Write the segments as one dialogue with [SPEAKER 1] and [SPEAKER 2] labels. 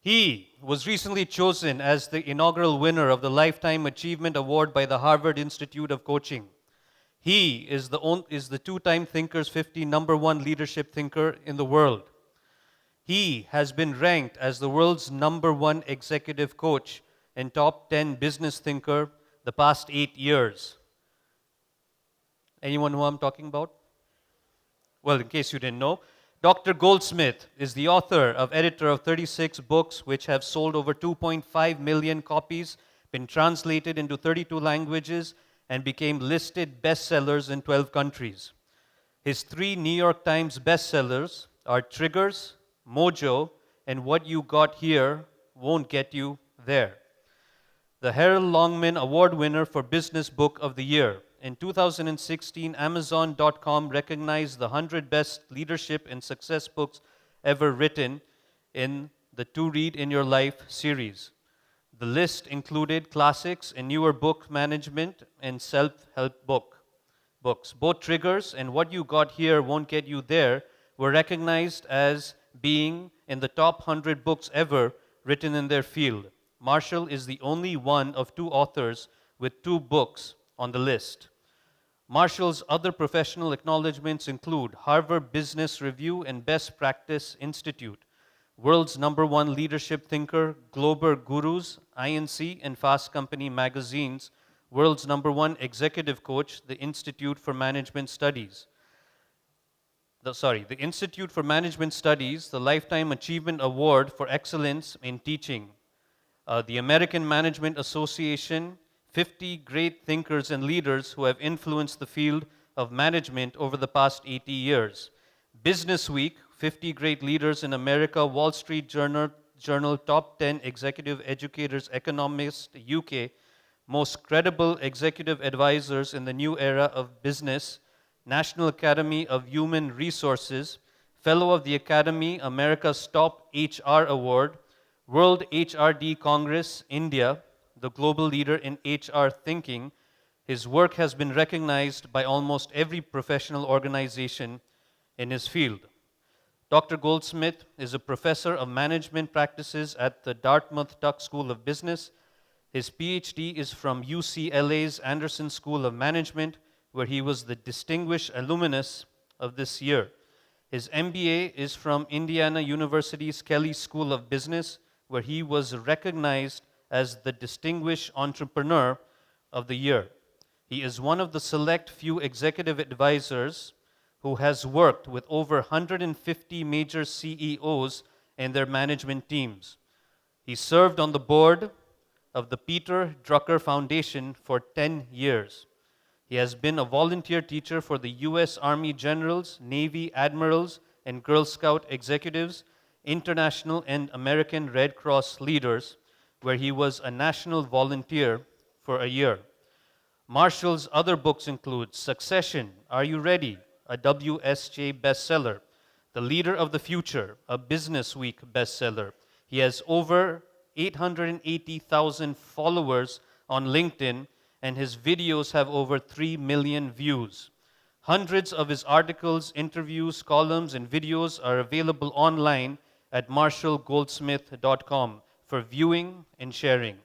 [SPEAKER 1] He was recently chosen as the inaugural winner of the Lifetime Achievement Award by the Harvard Institute of Coaching. He is the two-time Thinkers 50 #1 leadership thinker in the world. He has been ranked as the world's #1 executive coach and top 10 business thinker the past 8 years. Anyone who I'm talking about? Well, in case you didn't know, Dr. Goldsmith is the author of editor of 36 books which have sold over 2.5 million copies, been translated into 32 languages, and became listed bestsellers in 12 countries. His 3 New York Times bestsellers are Triggers, Mojo, and What You Got Here Won't Get You There. The Harold Longman Award winner for Business Book of the Year. In 2016, Amazon.com recognized the 100 best leadership and success books ever written in the To Read in Your Life series. The list included classics and newer book management and self-help books. Both Triggers and What You Got Here Won't Get You There were recognized as being in the top 100 books ever written in their field. Marshall is the only one of 2 authors with 2 books on the list. Marshall's other professional acknowledgments include Harvard Business Review and Best Practice Institute, World's #1 Leadership Thinker, Global Gurus, INC, and Fast Company magazines, World's #1 Executive Coach, the Institute for Management Studies. The Institute for Management Studies, the Lifetime Achievement Award for Excellence in Teaching. The American Management Association, 50 great thinkers and leaders who have influenced the field of management over the past 80 years. Business Week, 50 great leaders in America, Wall Street Journal top 10 executive educators, economists, UK, most credible executive advisors in the new era of business, National Academy of Human Resources, Fellow of the Academy, America's Top HR Award, World HRD Congress, India, the global leader in HR thinking. His work has been recognized by almost every professional organization in his field. Dr. Goldsmith is a professor of management practices at the Dartmouth Tuck School of Business. His PhD is from UCLA's Anderson School of Management, where he was the distinguished alumnus of this year. His MBA is from Indiana University's Kelley School of Business, where he was recognized as the Distinguished Entrepreneur of the Year. He is one of the select few executive advisors who has worked with over 150 major CEOs and their management teams. He served on the board of the Peter Drucker Foundation for 10 years. He has been a volunteer teacher for the U.S. Army generals, Navy admirals, and Girl Scout executives, international and American Red Cross leaders, where he was a national volunteer for a year. Marshall's other books include Succession, Are You Ready?, a WSJ bestseller, The Leader of the Future, a Business Week bestseller. He has over 880,000 followers on LinkedIn, and his videos have over 3 million views. Hundreds of his articles, interviews, columns, and videos are available online at marshallgoldsmith.com for viewing and sharing.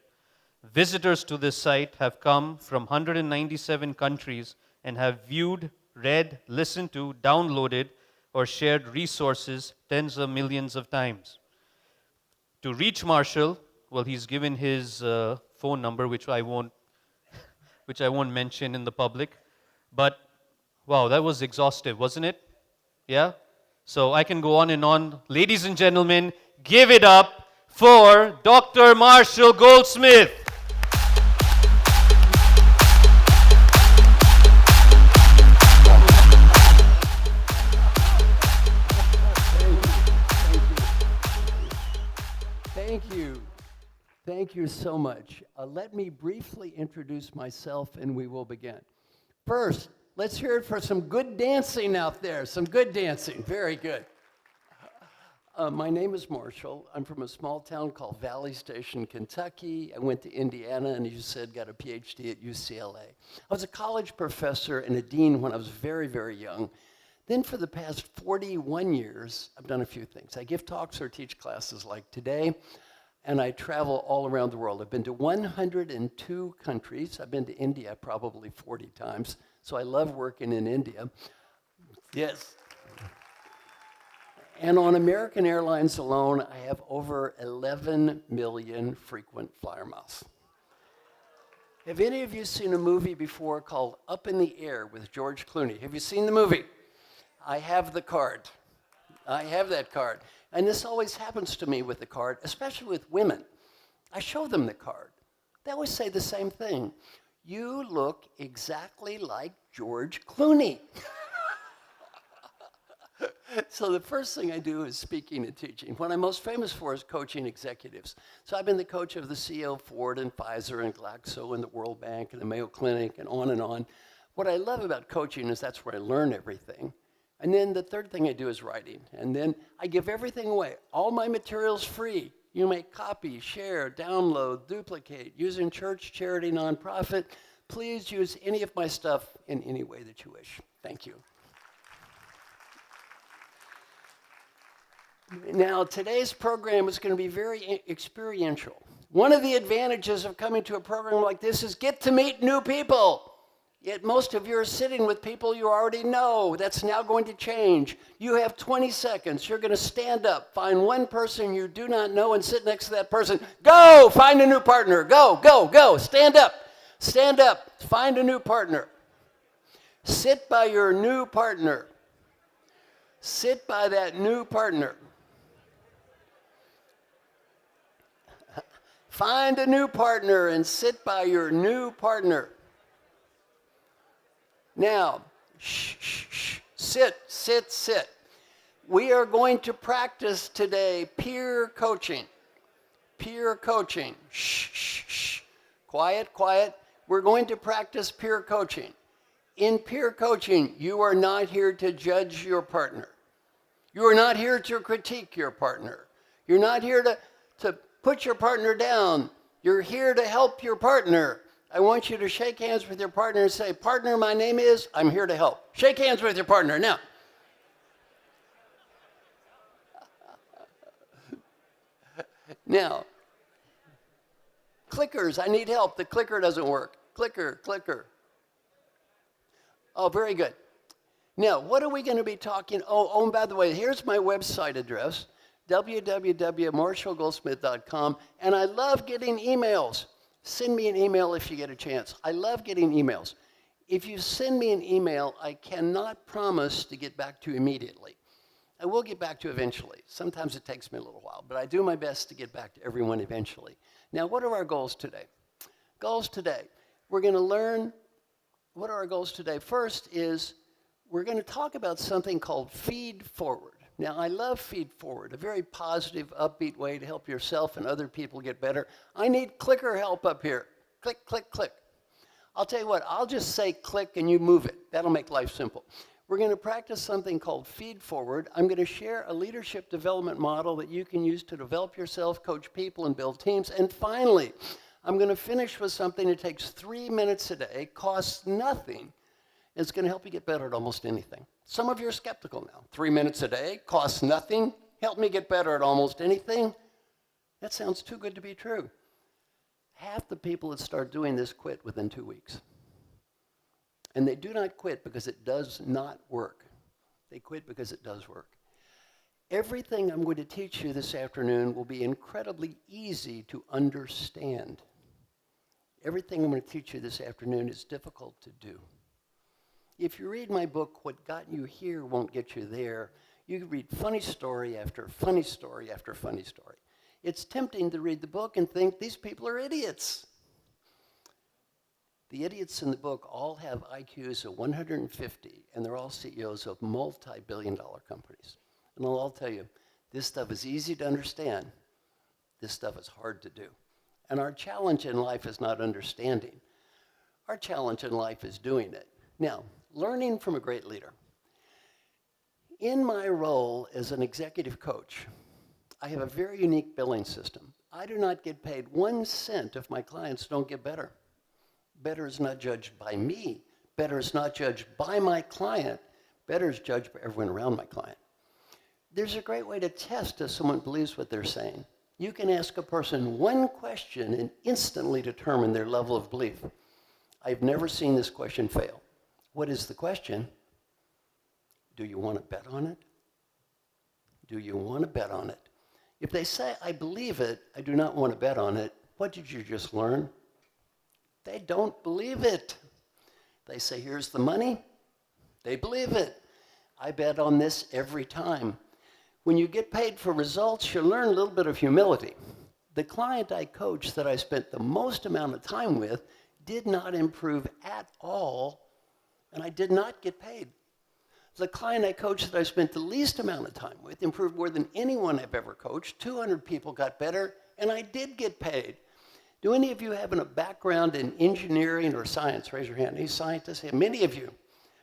[SPEAKER 1] Visitors to this site have come from 197 countries and have viewed, read, listened to, downloaded, or shared resources tens of millions of times. To reach Marshall, well, he's given his phone number, which I won't mention in the public. But wow, that was exhaustive, wasn't it? Yeah? So I can go on and on. Ladies and gentlemen, give it up for Dr. Marshall Goldsmith.
[SPEAKER 2] Thank you so much. Let me briefly introduce myself and we will begin. First, let's hear it for some good dancing out there. Some good dancing. Very good. My name is Marshall. I'm from a small town called Valley Station, Kentucky. I went to Indiana and, as you said, got a PhD at UCLA. I was a college professor and a dean when I was very, very young. Then for the past 41 years, I've done a few things. I give talks or teach classes like today, and I travel all around the world. I've been to 102 countries. I've been to India probably 40 times, so I love working in India. Yes. And on American Airlines alone, I have over 11 million frequent flyer miles. Have any of you seen a movie before called Up in the Air with George Clooney? Have you seen the movie? I have the card. I have that card. And this always happens to me with the card, especially with women. I show them the card. They always say the same thing. You look exactly like George Clooney. So the first thing I do is speaking and teaching. What I'm most famous for is coaching executives. So I've been the coach of the CEO of Ford and Pfizer and Glaxo and the World Bank and the Mayo Clinic and on and on. What I love about coaching is that's where I learn everything. And then the third thing I do is writing. And then I give everything away. All my material's free. You may copy, share, download, duplicate, use in church, charity, nonprofit. Please use any of my stuff in any way that you wish. Thank you. Now, today's program is going to be very experiential. One of the advantages of coming to a program like this is get to meet new people. Yet most of you are sitting with people you already know. That's now going to change. You have 20 seconds. You're going to stand up, find one person you do not know, and sit next to that person. Go! Find a new partner. Go, go, go. Stand up. Stand up. Find a new partner. Sit by your new partner. Sit by that new partner. Find a new partner and sit by your new partner. Now, sit, sit, sit. We are going to practice today peer coaching. Peer coaching. Quiet, quiet. We're going to practice peer coaching. In peer coaching, you are not here to judge your partner. You are not here to critique your partner. You're not here to put your partner down. You're here to help your partner. I want you to shake hands with your partner and say, partner, my name is, I'm here to help. Shake hands with your partner now. Now, clickers, I need help. The clicker doesn't work. Clicker, clicker. Oh, very good. Now, what are we going to be talking? Oh, and by the way, here's my website address, www.marshallgoldsmith.com, and I love getting emails. Send me an email if you get a chance. I love getting emails. If you send me an email, I cannot promise to get back to you immediately. I will get back to you eventually. Sometimes it takes me a little while, but I do my best to get back to everyone eventually. Now, what are our goals today? Goals today. We're going to learn, what are our goals today? First is we're going to talk about something called feed forward. Now, I love feed forward, a very positive, upbeat way to help yourself and other people get better. I need clicker help up here. Click, click, click. I'll tell you what, I'll just say click and you move it. That'll make life simple. We're going to practice something called feed forward. I'm going to share a leadership development model that you can use to develop yourself, coach people, and build teams. And finally, I'm going to finish with something that takes 3 minutes a day, costs nothing. It's going to help you get better at almost anything. Some of you are skeptical now. 3 minutes a day, costs nothing, help me get better at almost anything. That sounds too good to be true. Half the people that start doing this quit within 2 weeks. And they do not quit because it does not work. They quit because it does work. Everything I'm going to teach you this afternoon will be incredibly easy to understand. Everything I'm going to teach you this afternoon is difficult to do. If you read my book, What Got You Here Won't Get You There, you can read funny story after funny story after funny story. It's tempting to read the book and think these people are idiots. The idiots in the book all have IQs of 150, and they're all CEOs of multi-billion-dollar companies. And they'll all tell you, this stuff is easy to understand. This stuff is hard to do. And our challenge in life is not understanding. Our challenge in life is doing it. Now, learning from a great leader. In my role as an executive coach, I have a very unique billing system. I do not get paid 1 cent if my clients don't get better. Better is not judged by me. Better is not judged by my client. Better is judged by everyone around my client. There's a great way to test if someone believes what they're saying. You can ask a person one question and instantly determine their level of belief. I've never seen this question fail. What is the question? Do you want to bet on it? Do you want to bet on it? If they say, I believe it, I do not want to bet on it, what did you just learn? They don't believe it. They say, here's the money. They believe it. I bet on this every time. When you get paid for results, you learn a little bit of humility. The client I coached that I spent the most amount of time with did not improve at all, and I did not get paid. The client I coached that I spent the least amount of time with improved more than anyone I've ever coached. 200 people got better, and I did get paid. Do any of you have a background in engineering or science? Raise your hand. Any scientists? Yeah, many of you.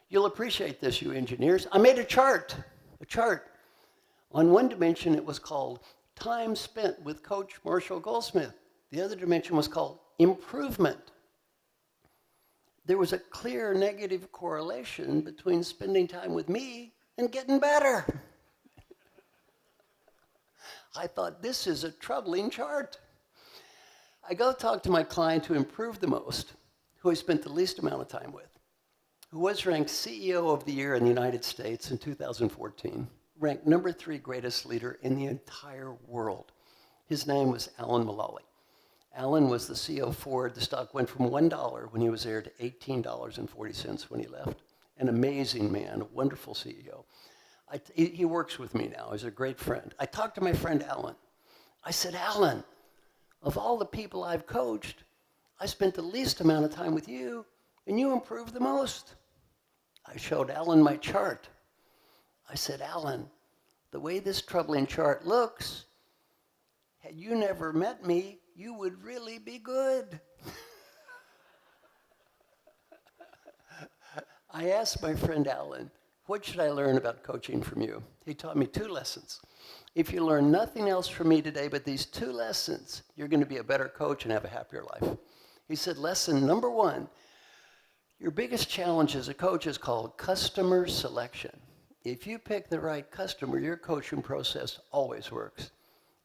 [SPEAKER 2] You'll appreciate this, you engineers. I made a chart. On one dimension, it was called time spent with Coach Marshall Goldsmith. The other dimension was called improvement. There was a clear negative correlation between spending time with me and getting better. I thought, this is a troubling chart. I go talk to my client who improved the most, who I spent the least amount of time with, who was ranked CEO of the Year in the United States in 2014, ranked number 3 greatest leader in the entire world. His name was Alan Mulally. Alan was the CEO of Ford. The stock went from $1 when he was there to $18.40 when he left. An amazing man, a wonderful CEO. He works with me now. He's a great friend. I talked to my friend Alan. I said, Alan, of all the people I've coached, I spent the least amount of time with you, and you improved the most. I showed Alan my chart. I said, Alan, the way this troubling chart looks, had you never met me, you would really be good. I asked my friend Alan, what should I learn about coaching from you? He taught me 2 lessons. If you learn nothing else from me today but these 2 lessons, you're going to be a better coach and have a happier life. He said, lesson number 1, your biggest challenge as a coach is called customer selection. If you pick the right customer, your coaching process always works.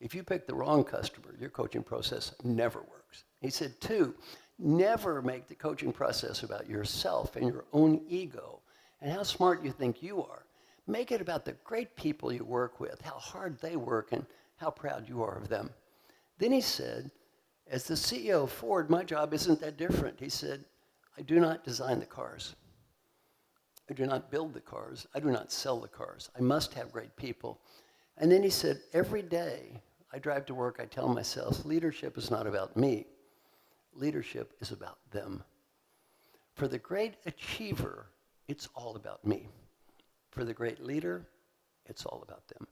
[SPEAKER 2] If you pick the wrong customer, your coaching process never works. He said, 2, never make the coaching process about yourself and your own ego and how smart you think you are. Make it about the great people you work with, how hard they work, and how proud you are of them. Then he said, as the CEO of Ford, my job isn't that different. He said, I do not design the cars. I do not build the cars. I do not sell the cars. I must have great people. And then he said, every day I drive to work, I tell myself, leadership is not about me. Leadership is about them. For the great achiever, it's all about me. For the great leader, it's all about them.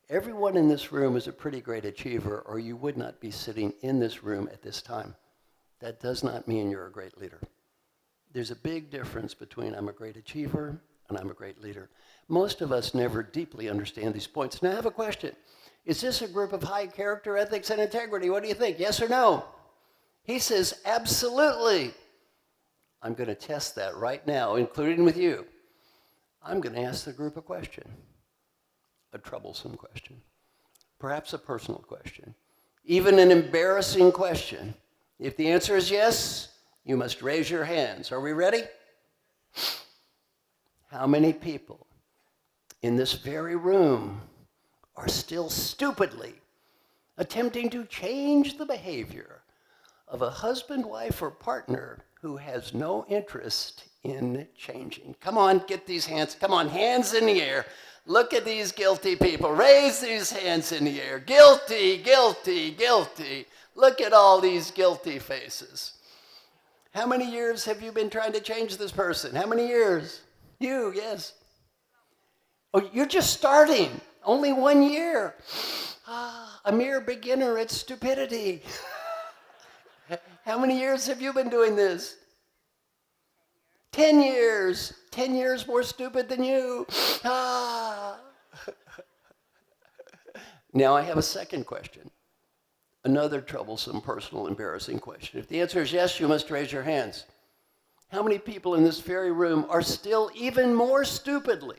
[SPEAKER 2] Everyone in this room is a pretty great achiever, or you would not be sitting in this room at this time. That does not mean you're a great leader. There's a big difference between I'm a great achiever and I'm a great leader. Most of us never deeply understand these points. Now I have a question. Is this a group of high character, ethics, and integrity? What do you think? Yes or no? He says, absolutely. I'm going to test that right now, including with you. I'm going to ask the group a question, a troublesome question, perhaps a personal question, even an embarrassing question. If the answer is yes, you must raise your hands. Are we ready? How many people in this very room are still stupidly attempting to change the behavior of a husband, wife, or partner who has no interest in changing? Come on, get these hands. Come on, hands in the air. Look at these guilty people. Raise these hands in the air. Guilty, guilty, guilty. Look at all these guilty faces. How many years have you been trying to change this person? How many years? You, yes. Oh, you're just starting. Only 1 year. A mere beginner at stupidity. How many years have you been doing this? 10 years. 10 years more stupid than you. Now I have a second question. Another troublesome, personal, embarrassing question. If the answer is yes, you must raise your hands. How many people in this very room are still even more stupidly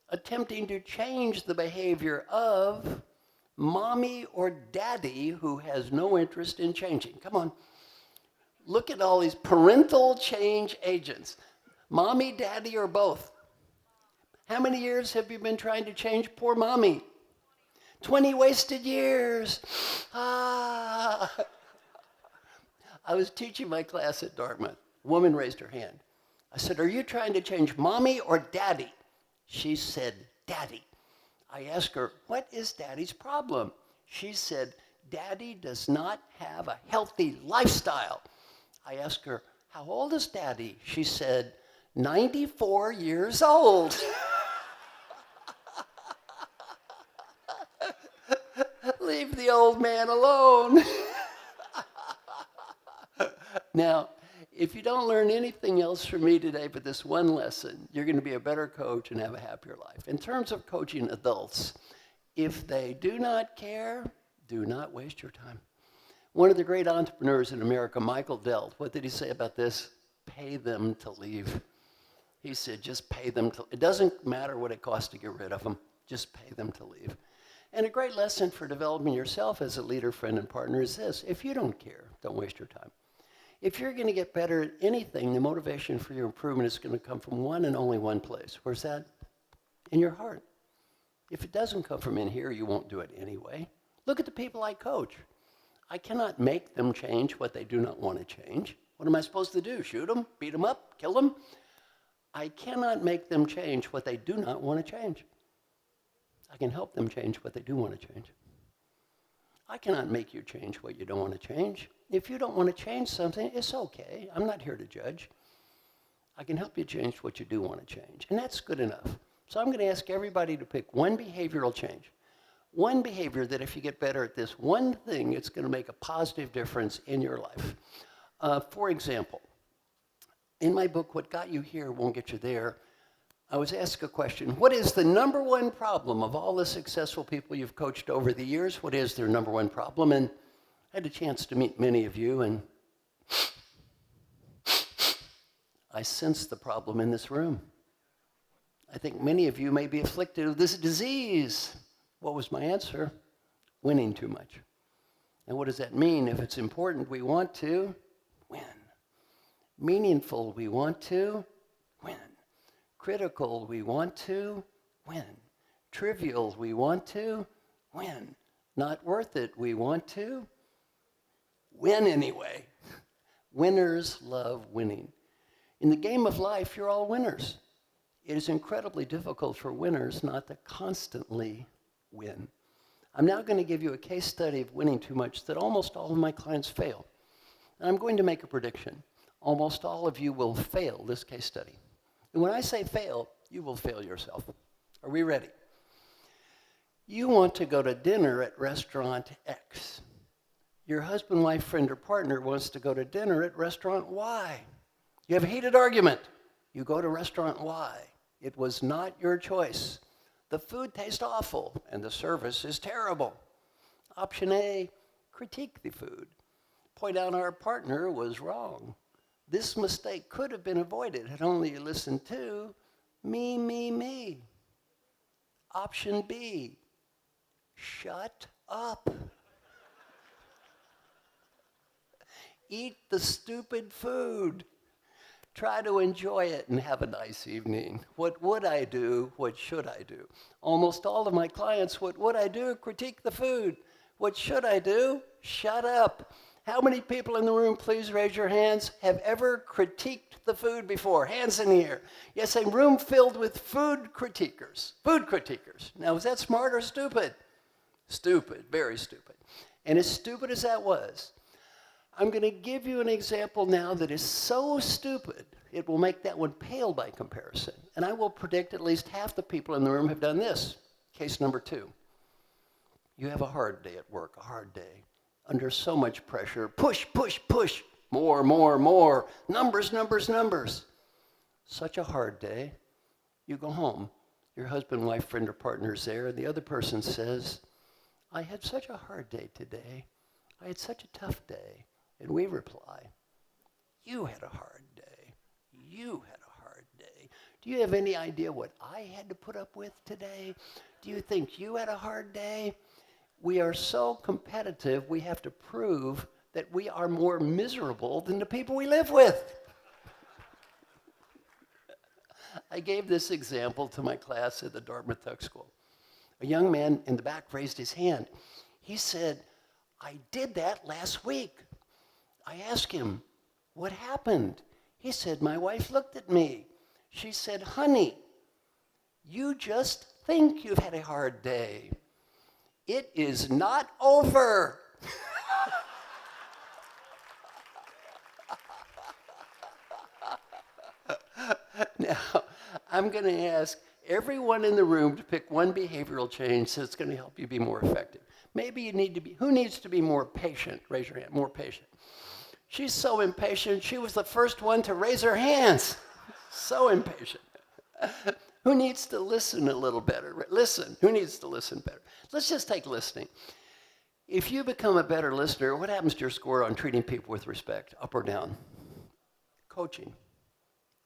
[SPEAKER 2] attempting to change the behavior of mommy or daddy who has no interest in changing? Come on. Look at all these parental change agents. Mommy, daddy, or both. How many years have you been trying to change poor mommy? 20 wasted years. Ah. I was teaching my class at Dartmouth. A woman raised her hand. I said, are you trying to change mommy or daddy? She said, daddy. I asked her, what is daddy's problem? She said, daddy does not have a healthy lifestyle. I asked her, how old is daddy? She said, 94 years old. Leave the old man alone. Now, if you don't learn anything else from me today but this one lesson, you're going to be a better coach and have a happier life. In terms of coaching adults, if they do not care, do not waste your time. One of the great entrepreneurs in America, Michael Dell, what did he say about this? Pay them to leave. He said, just pay them to, it doesn't matter what it costs to get rid of them, just pay them to leave. And a great lesson for developing yourself as a leader, friend, and partner is this: if you don't care, don't waste your time. If you're going to get better at anything, the motivation for your improvement is going to come from one and only one place. Where's that? In your heart. If it doesn't come from in here, you won't do it anyway. Look at the people I coach. I cannot make them change what they do not want to change. What am I supposed to do? Shoot them? Beat them up? Kill them? I cannot make them change what they do not want to change. I can help them change what they do want to change. I cannot make you change what you don't want to change. If you don't want to change something, it's okay. I'm not here to judge. I can help you change what you do want to change, and that's good enough. So I'm going to ask everybody to pick one behavioral change, one behavior that if you get better at this one thing, it's going to make a positive difference in your life. For example, in my book, What Got You Here Won't Get You There, I was asked a question: what is the number one problem of all the successful people you've coached over the years? What is their number one problem? And I had a chance to meet many of you, and I sensed the problem in this room. I think many of you may be afflicted with this disease. What was my answer? Winning too much. And what does that mean? If it's important, we want to win. Meaningful, we want to win. Critical, we want to win. Trivial, we want to win. Not worth it, we want to win anyway. Winners love winning. In the game of life, you're all winners. It is incredibly difficult for winners not to constantly win. I'm now going to give you a case study of winning too much that almost all of my clients fail. And I'm going to make a prediction. Almost all of you will fail this case study. And when I say fail, you will fail yourself. Are we ready? You want to go to dinner at restaurant X. Your husband, wife, friend, or partner wants to go to dinner at restaurant Y. You have a heated argument. You go to restaurant Y. It was not your choice. The food tastes awful, and the service is terrible. Option A, critique the food. Point out our partner was wrong. This mistake could have been avoided had only you listened to me, me, me. Option B, shut up. Eat the stupid food. Try to enjoy it and have a nice evening. What would I do? What should I do? Almost all of my clients, what would I do? Critique the food. What should I do? Shut up. How many people in the room, please raise your hands, have ever critiqued the food before? Hands in the air. Yes, a room filled with food critiquers. Food critiquers. Now, was that smart or stupid? Stupid, very stupid. And as stupid as that was, I'm going to give you an example now that is so stupid, it will make that one pale by comparison. And I will predict at least half the people in the room have done this. Case number 2. You have a hard day at work, a hard day. Under so much pressure, push, push, push, more, more, more, numbers, numbers, numbers. Such a hard day. You go home. Your husband, wife, friend, or partner is there, and the other person says, I had such a hard day today. I had such a tough day. And we reply, you had a hard day. you had a hard day. Do you have any idea what I had to put up with today? Do you think you had a hard day? We are so competitive, we have to prove that we are more miserable than the people we live with. I gave this example to my class at the Dartmouth Tech School. A young man in the back raised his hand. He said, I did that last week. I asked him, what happened? He said, my wife looked at me. She said, honey, you just think you've had a hard day. It is not over. Now, I'm going to ask everyone in the room to pick one behavioral change that's going to help you be more effective. Maybe you need to be, who needs to be more patient? Raise your hand, more patient. She's so impatient, she was the first one to raise her hands. So impatient. Who needs to listen a little better? Listen, who needs to listen better? Let's just take listening. If you become a better listener, what happens to your score on treating people with respect, up or down? Coaching,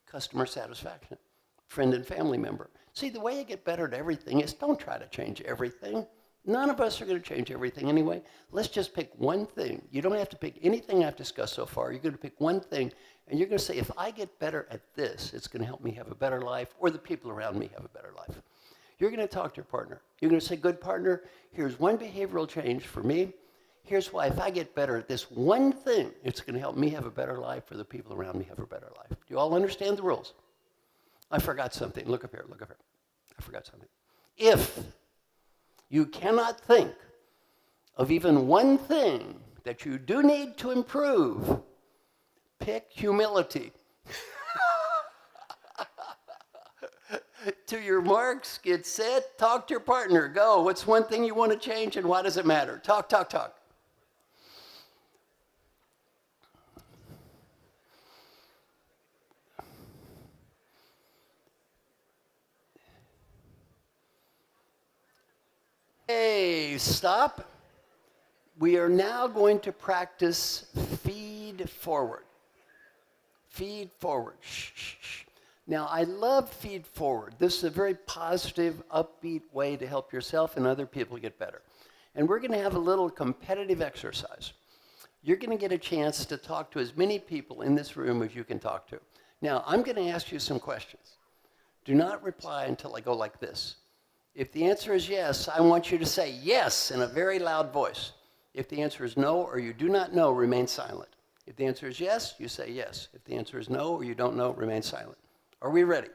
[SPEAKER 2] customer satisfaction, friend and family member. See, the way you get better at everything is don't try to change everything. None of us are going to change everything anyway. Let's just pick one thing. You don't have to pick anything I've discussed so far. You're going to pick one thing, and you're going to say, if I get better at this, it's going to help me have a better life, or the people around me have a better life. You're going to talk to your partner. You're going to say, good partner, here's one behavioral change for me. Here's why if I get better at this one thing, it's going to help me have a better life, or the people around me have a better life. Do you all understand the rules? I forgot something. Look up here, look up here. I forgot something. If you cannot think of even one thing that you do need to improve, pick humility. To your marks, get set, talk to your partner. Go. What's one thing you want to change and why does it matter? Talk, talk, talk. Hey, stop. We are now going to practice feed forward. Feed forward. Shh, shh, shh. Now, I love feed forward. This is a very positive, upbeat way to help yourself and other people get better. And we're going to have a little competitive exercise. You're going to get a chance to talk to as many people in this room as you can talk to. Now, I'm going to ask you some questions. Do not reply until I go like this. If the answer is yes, I want you to say yes in a very loud voice. If the answer is no or you do not know, remain silent. If the answer is yes, you say yes. If the answer is no or you don't know, remain silent. Are we ready?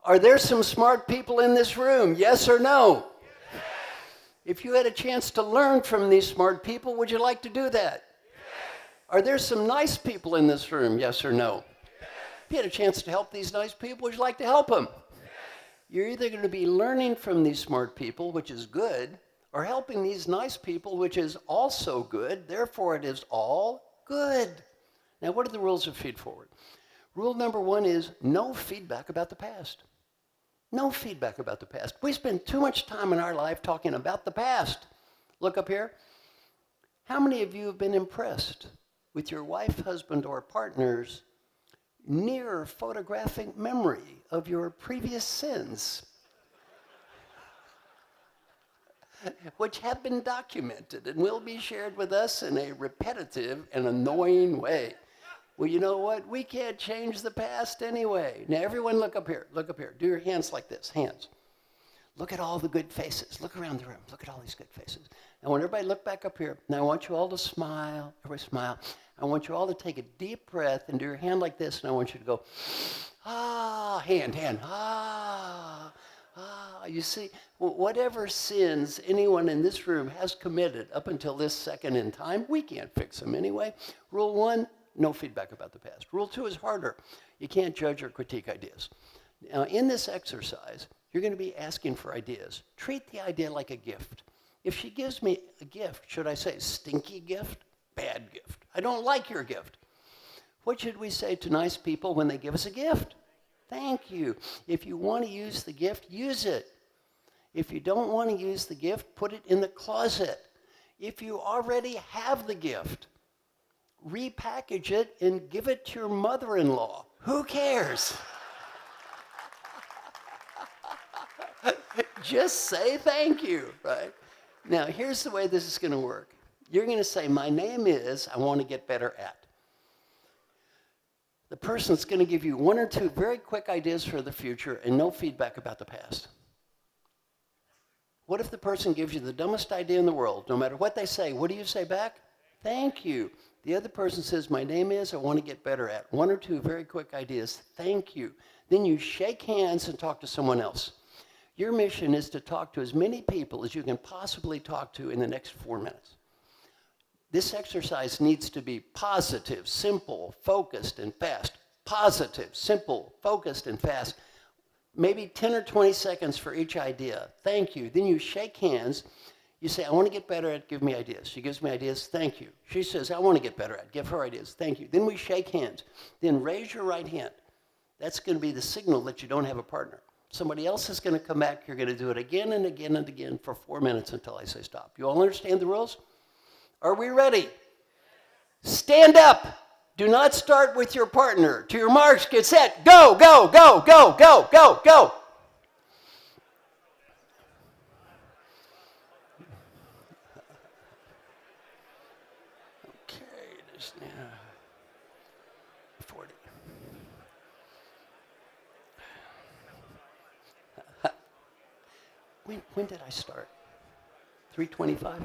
[SPEAKER 2] Are there some smart people in this room? Yes or no? Yes. If you had a chance to learn from these smart people, would you like to do that? Yes. Are there some nice people in this room? Yes or no? Yes. If you had a chance to help these nice people, would you like to help them? Yes. You're either going to be learning from these smart people, which is good, or helping these nice people, which is also good. Therefore, it is all good. Now, what are the rules of Feed Forward? Rule number one is no feedback about the past. No feedback about the past. We spend too much time in our life talking about the past. Look up here. How many of you have been impressed with your wife, husband, or partner's near photographic memory of your previous sins, which have been documented and will be shared with us in a repetitive and annoying way? Well, you know what? We can't change the past anyway. Now, everyone look up here. Look up here. Do your hands like this. Hands. Look at all the good faces. Look around the room. Look at all these good faces. I want everybody to look back up here. Now, I want you all to smile. Everybody smile. I want you all to take a deep breath and do your hand like this, and I want you to go, ah, hand, ah, ah. You see, whatever sins anyone in this room has committed up until this second in time, we can't fix them anyway. Rule one, no feedback about the past. Rule two is harder. You can't judge or critique ideas. Now, in this exercise, you're going to be asking for ideas. Treat the idea like a gift. If she gives me a gift, should I say stinky gift, bad gift? I don't like your gift. What should we say to nice people when they give us a gift? Thank you. If you want to use the gift, use it. If you don't want to use the gift, put it in the closet. If you already have the gift, repackage it and give it to your mother-in-law. Who cares? Just say thank you, right? Now, here's the way this is going to work. You're going to say, my name is, I want to get better at. The person's going to give you one or two very quick ideas for the future and no feedback about the past. What if the person gives you the dumbest idea in the world? No matter what they say, what do you say back? Thank you. The other person says, my name is, I want to get better at. One or two very quick ideas. Thank you. Then you shake hands and talk to someone else. Your mission is to talk to as many people as you can possibly talk to in the next 4 minutes. This exercise needs to be positive, simple, focused, and fast. Positive, simple, focused, and fast. Maybe 10 or 20 seconds for each idea. Thank you. Then you shake hands. You say, I want to get better at, give me ideas. She gives me ideas, thank you. She says, I want to get better at, give her ideas, thank you. Then we shake hands. Then raise your right hand. That's going to be the signal that you don't have a partner. Somebody else is going to come back. You're going to do it again and again and again for 4 minutes until I say stop. You all understand the rules? Are we ready? Stand up. Do not start with your partner. To your marks, get set. Go, go, go, go, go, go, go. Okay, this now 40. When did I start? 3:25?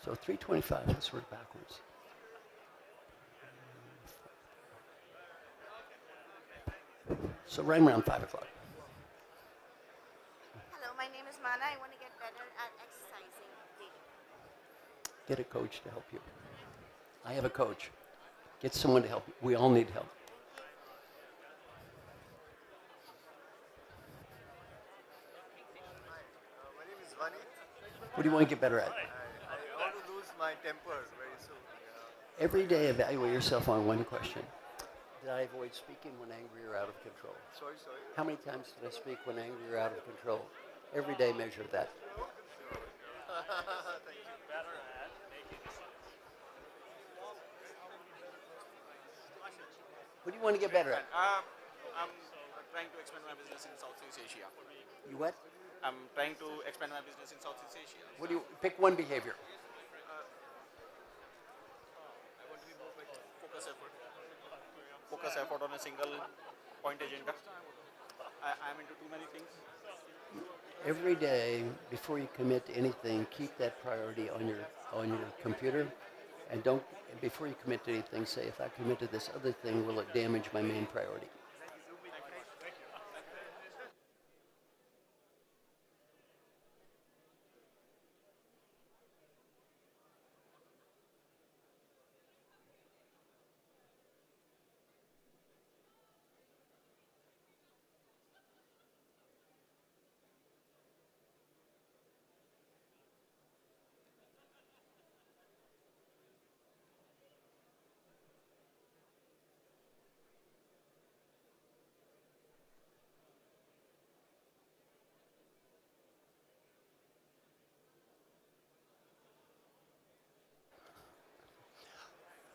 [SPEAKER 2] So 3:25, let's work backwards. So right around 5 o'clock.
[SPEAKER 3] Hello, my name is Mana. I want to get better at exercising daily.
[SPEAKER 2] Get a coach to help you. I have a coach. Get someone to help you. We all need help.
[SPEAKER 4] My name is Vani.
[SPEAKER 2] What do you want to get better at?
[SPEAKER 4] I want to lose my temper very soon.
[SPEAKER 2] Every day evaluate yourself on one question. Did I avoid speaking when angry or out of control?
[SPEAKER 4] Sorry.
[SPEAKER 2] How many times did I speak when angry or out of control? Every day measure that. What do you want to get better at?
[SPEAKER 5] I'm trying to expand my business in Southeast Asia.
[SPEAKER 2] You what?
[SPEAKER 5] I'm trying to expand my business in Southeast Asia.
[SPEAKER 2] What do you pick one behavior?
[SPEAKER 5] I want to be more like focus effort on a single point agenda. I'm into too many things.
[SPEAKER 2] Every day before you commit to anything, keep that priority on your computer, and don't before you commit to anything say, if I commit to this other thing, will it damage my main priority?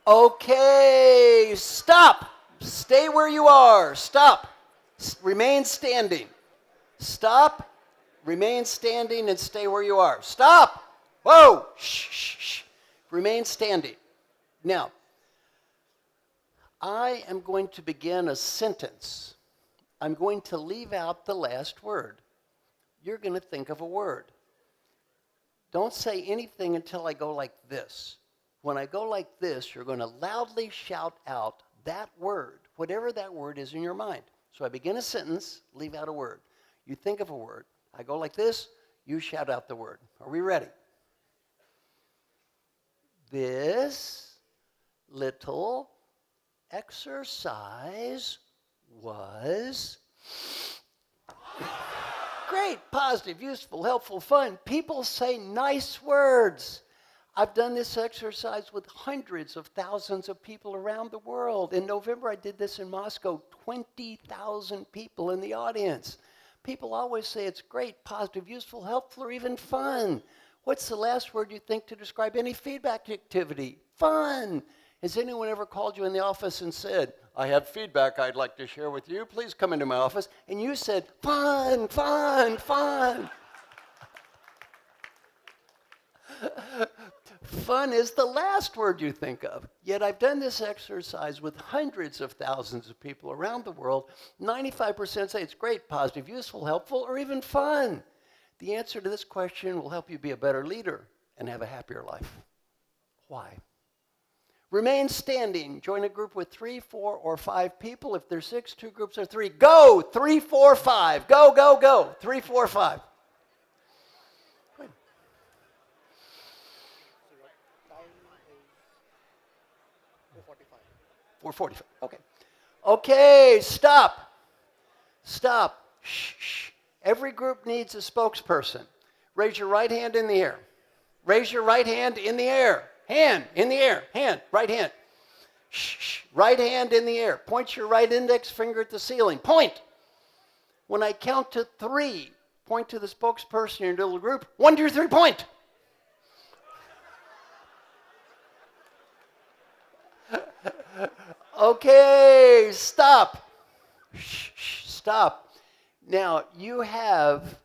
[SPEAKER 2] Okay, stop. Stay where you are. Stop. Remain standing. Stop. Remain standing and stay where you are. Stop. Whoa. Shh, shh, shh. Remain standing. Now, I am going to begin a sentence. I'm going to leave out the last word. You're going to think of a word. Don't say anything until I go like this. When I go like this, you're going to loudly shout out that word, whatever that word is in your mind. So I begin a sentence, leave out a word. You think of a word. I go like this, you shout out the word. Are we ready? This little exercise was great, positive, useful, helpful, fun. People say nice words. I've done this exercise with hundreds of thousands of people around the world. In November, I did this in Moscow, 20,000 people in the audience. People always say it's great, positive, useful, helpful, or even fun. What's the last word you think to describe any feedback activity? Fun. Has anyone ever called you in the office and said, I have feedback I'd like to share with you. Please come into my office. And you said, fun, fun, fun. Fun is the last word you think of. Yet I've done this exercise with hundreds of thousands of people around the world. 95% say it's great, positive, useful, helpful, or even fun. The answer to this question will help you be a better leader and have a happier life. Why? Remain standing. Join a group with 3, 4, or 5 people. If there's 6, 2 groups are 3. Go! 3, 4, 5. Go, go, go. 3, 4, 5. Good.
[SPEAKER 5] So your time is 4:45.
[SPEAKER 2] 4:45. Okay. Okay, stop. Stop. Shh, shh. Every group needs a spokesperson. Raise your right hand in the air. Raise your right hand in the air. Hand in the air. Hand. Right hand. Shh, shh. Right hand in the air. Point your right index finger at the ceiling. Point. When I count to 3, point to the spokesperson in your little group. 1, 2, 3, point. Okay, stop. Shh, shh, stop. Now, you have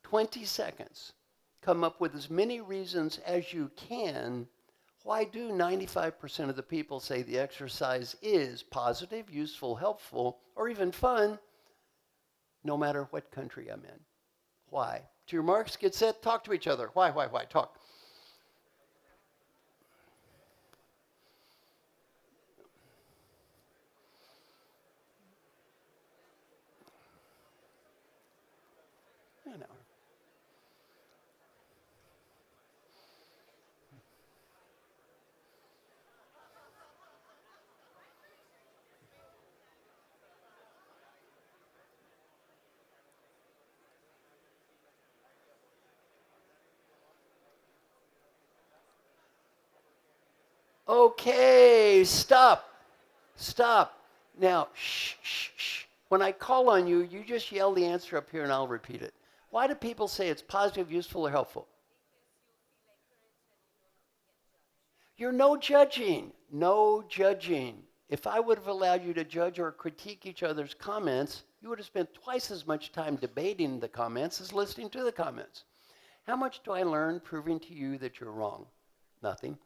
[SPEAKER 2] 20 seconds. Come up with as many reasons as you can. Why do 95% of the people say the exercise is positive, useful, helpful, or even fun, no matter what country I'm in? Why? To your marks, get set, talk to each other. Why, talk. You know. Okay, stop. Stop. Now, shh, shh, shh. When I call on you, you just yell the answer up here and I'll repeat it. Why do people say it's positive, useful, or helpful? You're no judging. No judging. If I would have allowed you to judge or critique each other's comments, you would have spent twice as much time debating the comments as listening to the comments. How much do I learn proving to you that you're wrong? Nothing.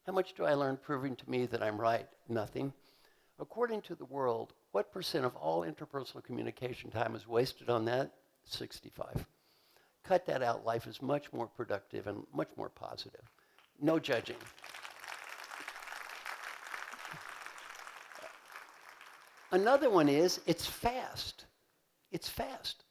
[SPEAKER 2] How much do I learn proving to me that I'm right? Nothing. According to the world, what % of all interpersonal communication time is wasted on that? 65. Cut that out. Life is much more productive and much more positive. No judging. Another one is, it's fast. It's fast.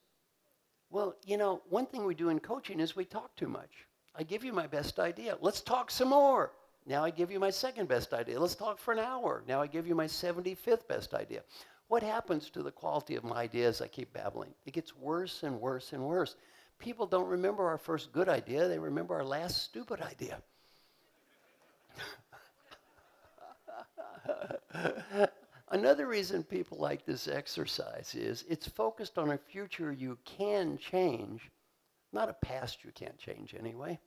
[SPEAKER 2] Well, you know, one thing we do in coaching is we talk too much. I give you my best idea. Let's talk some more. Now I give you my second best idea. Let's talk for an hour. Now I give you my 75th best idea. What happens to the quality of my ideas? I keep babbling. It gets worse and worse and worse. People don't remember our first good idea. They remember our last stupid idea. Another reason people like this exercise is it's focused on a future you can change, not a past you can't change anyway.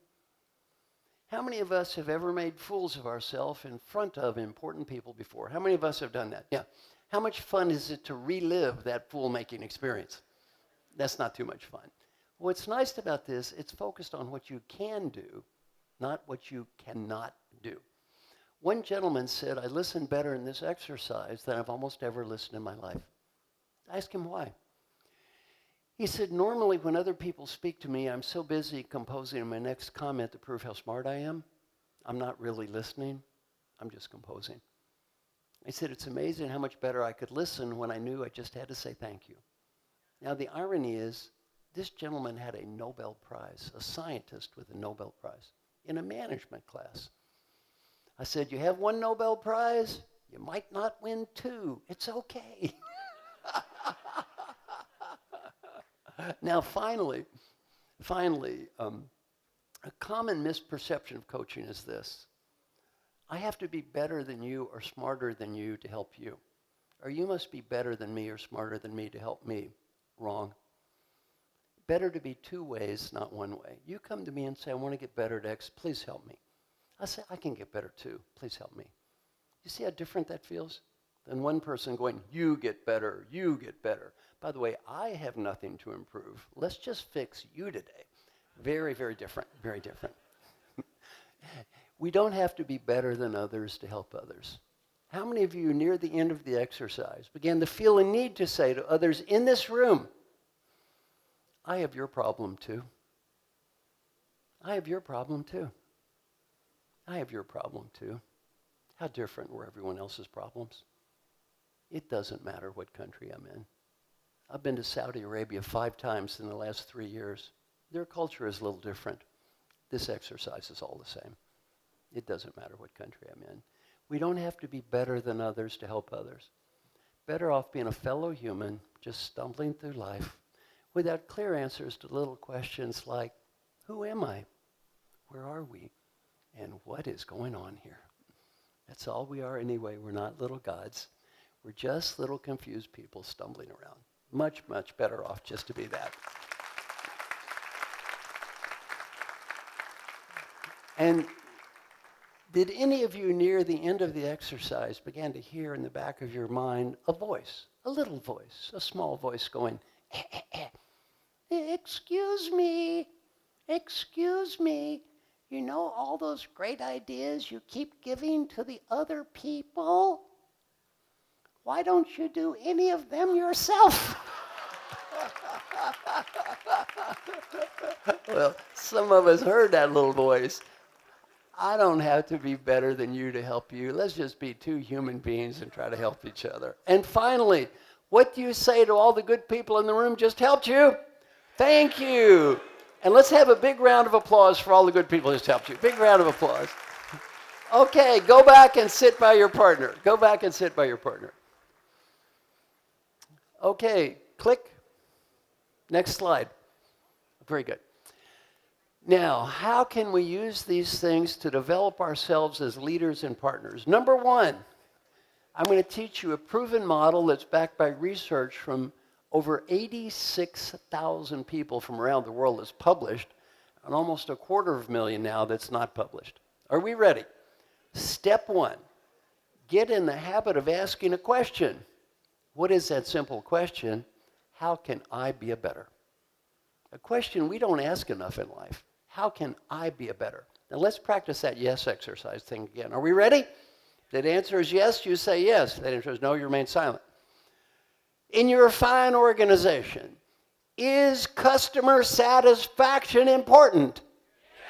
[SPEAKER 2] How many of us have ever made fools of ourselves in front of important people before? How many of us have done that? Yeah. How much fun is it to relive that fool-making experience? That's not too much fun. What's nice about this, it's focused on what you can do, not what you cannot do. One gentleman said, I listen better in this exercise than I've almost ever listened in my life. I asked him why. He said, normally when other people speak to me, I'm so busy composing my next comment to prove how smart I am. I'm not really listening. I'm just composing. He said, it's amazing how much better I could listen when I knew I just had to say thank you. Now, the irony is, this gentleman had a Nobel Prize, a scientist with a Nobel Prize, in a management class. I said, you have 1 Nobel Prize, you might not win 2. It's okay. Now, finally, a common misperception of coaching is this. I have to be better than you or smarter than you to help you. Or you must be better than me or smarter than me to help me. Wrong. Better to be 2 ways, not 1 way. You come to me and say, I want to get better at X, please help me. I say, I can get better too, please help me. You see how different that feels? Than one person going, you get better, you get better. By the way, I have nothing to improve. Let's just fix you today. Very, very different, very different. We don't have to be better than others to help others. How many of you near the end of the exercise began to feel a need to say to others in this room, I have your problem too. I have your problem too. I have your problem too. How different were everyone else's problems? It doesn't matter what country I'm in. I've been to Saudi Arabia 5 times in the last 3 years. Their culture is a little different. This exercise is all the same. It doesn't matter what country I'm in. We don't have to be better than others to help others. Better off being a fellow human, just stumbling through life without clear answers to little questions like, who am I? Where are we? And what is going on here? That's all we are anyway. We're not little gods. We're just little confused people stumbling around. Much, much better off just to be that. And did any of you near the end of the exercise begin to hear in the back of your mind a voice, a little voice, a small voice going, excuse me, you know all those great ideas you keep giving to the other people? Why don't you do any of them yourself? Well, some of us heard that little voice. I don't have to be better than you to help you. Let's just be 2 human beings and try to help each other. And finally, what do you say to all the good people in the room just helped you? Thank you. And let's have a big round of applause for all the good people who just helped you. Big round of applause. Okay, go back and sit by your partner. Go back and sit by your partner. Okay, click. Next slide. Very good. Now, how can we use these things to develop ourselves as leaders and partners? Number 1, I'm going to teach you a proven model that's backed by research from over 86,000 people from around the world that's published, and almost 250,000 now that's not published. Are we ready? Step 1, get in the habit of asking a question. What is that simple question? How can I be a better? A question we don't ask enough in life. How can I be a better? Now let's practice that yes exercise thing again. Are we ready? If that answer is yes, you say yes. If that answer is no, you remain silent. In your fine organization, is customer satisfaction important? Yes.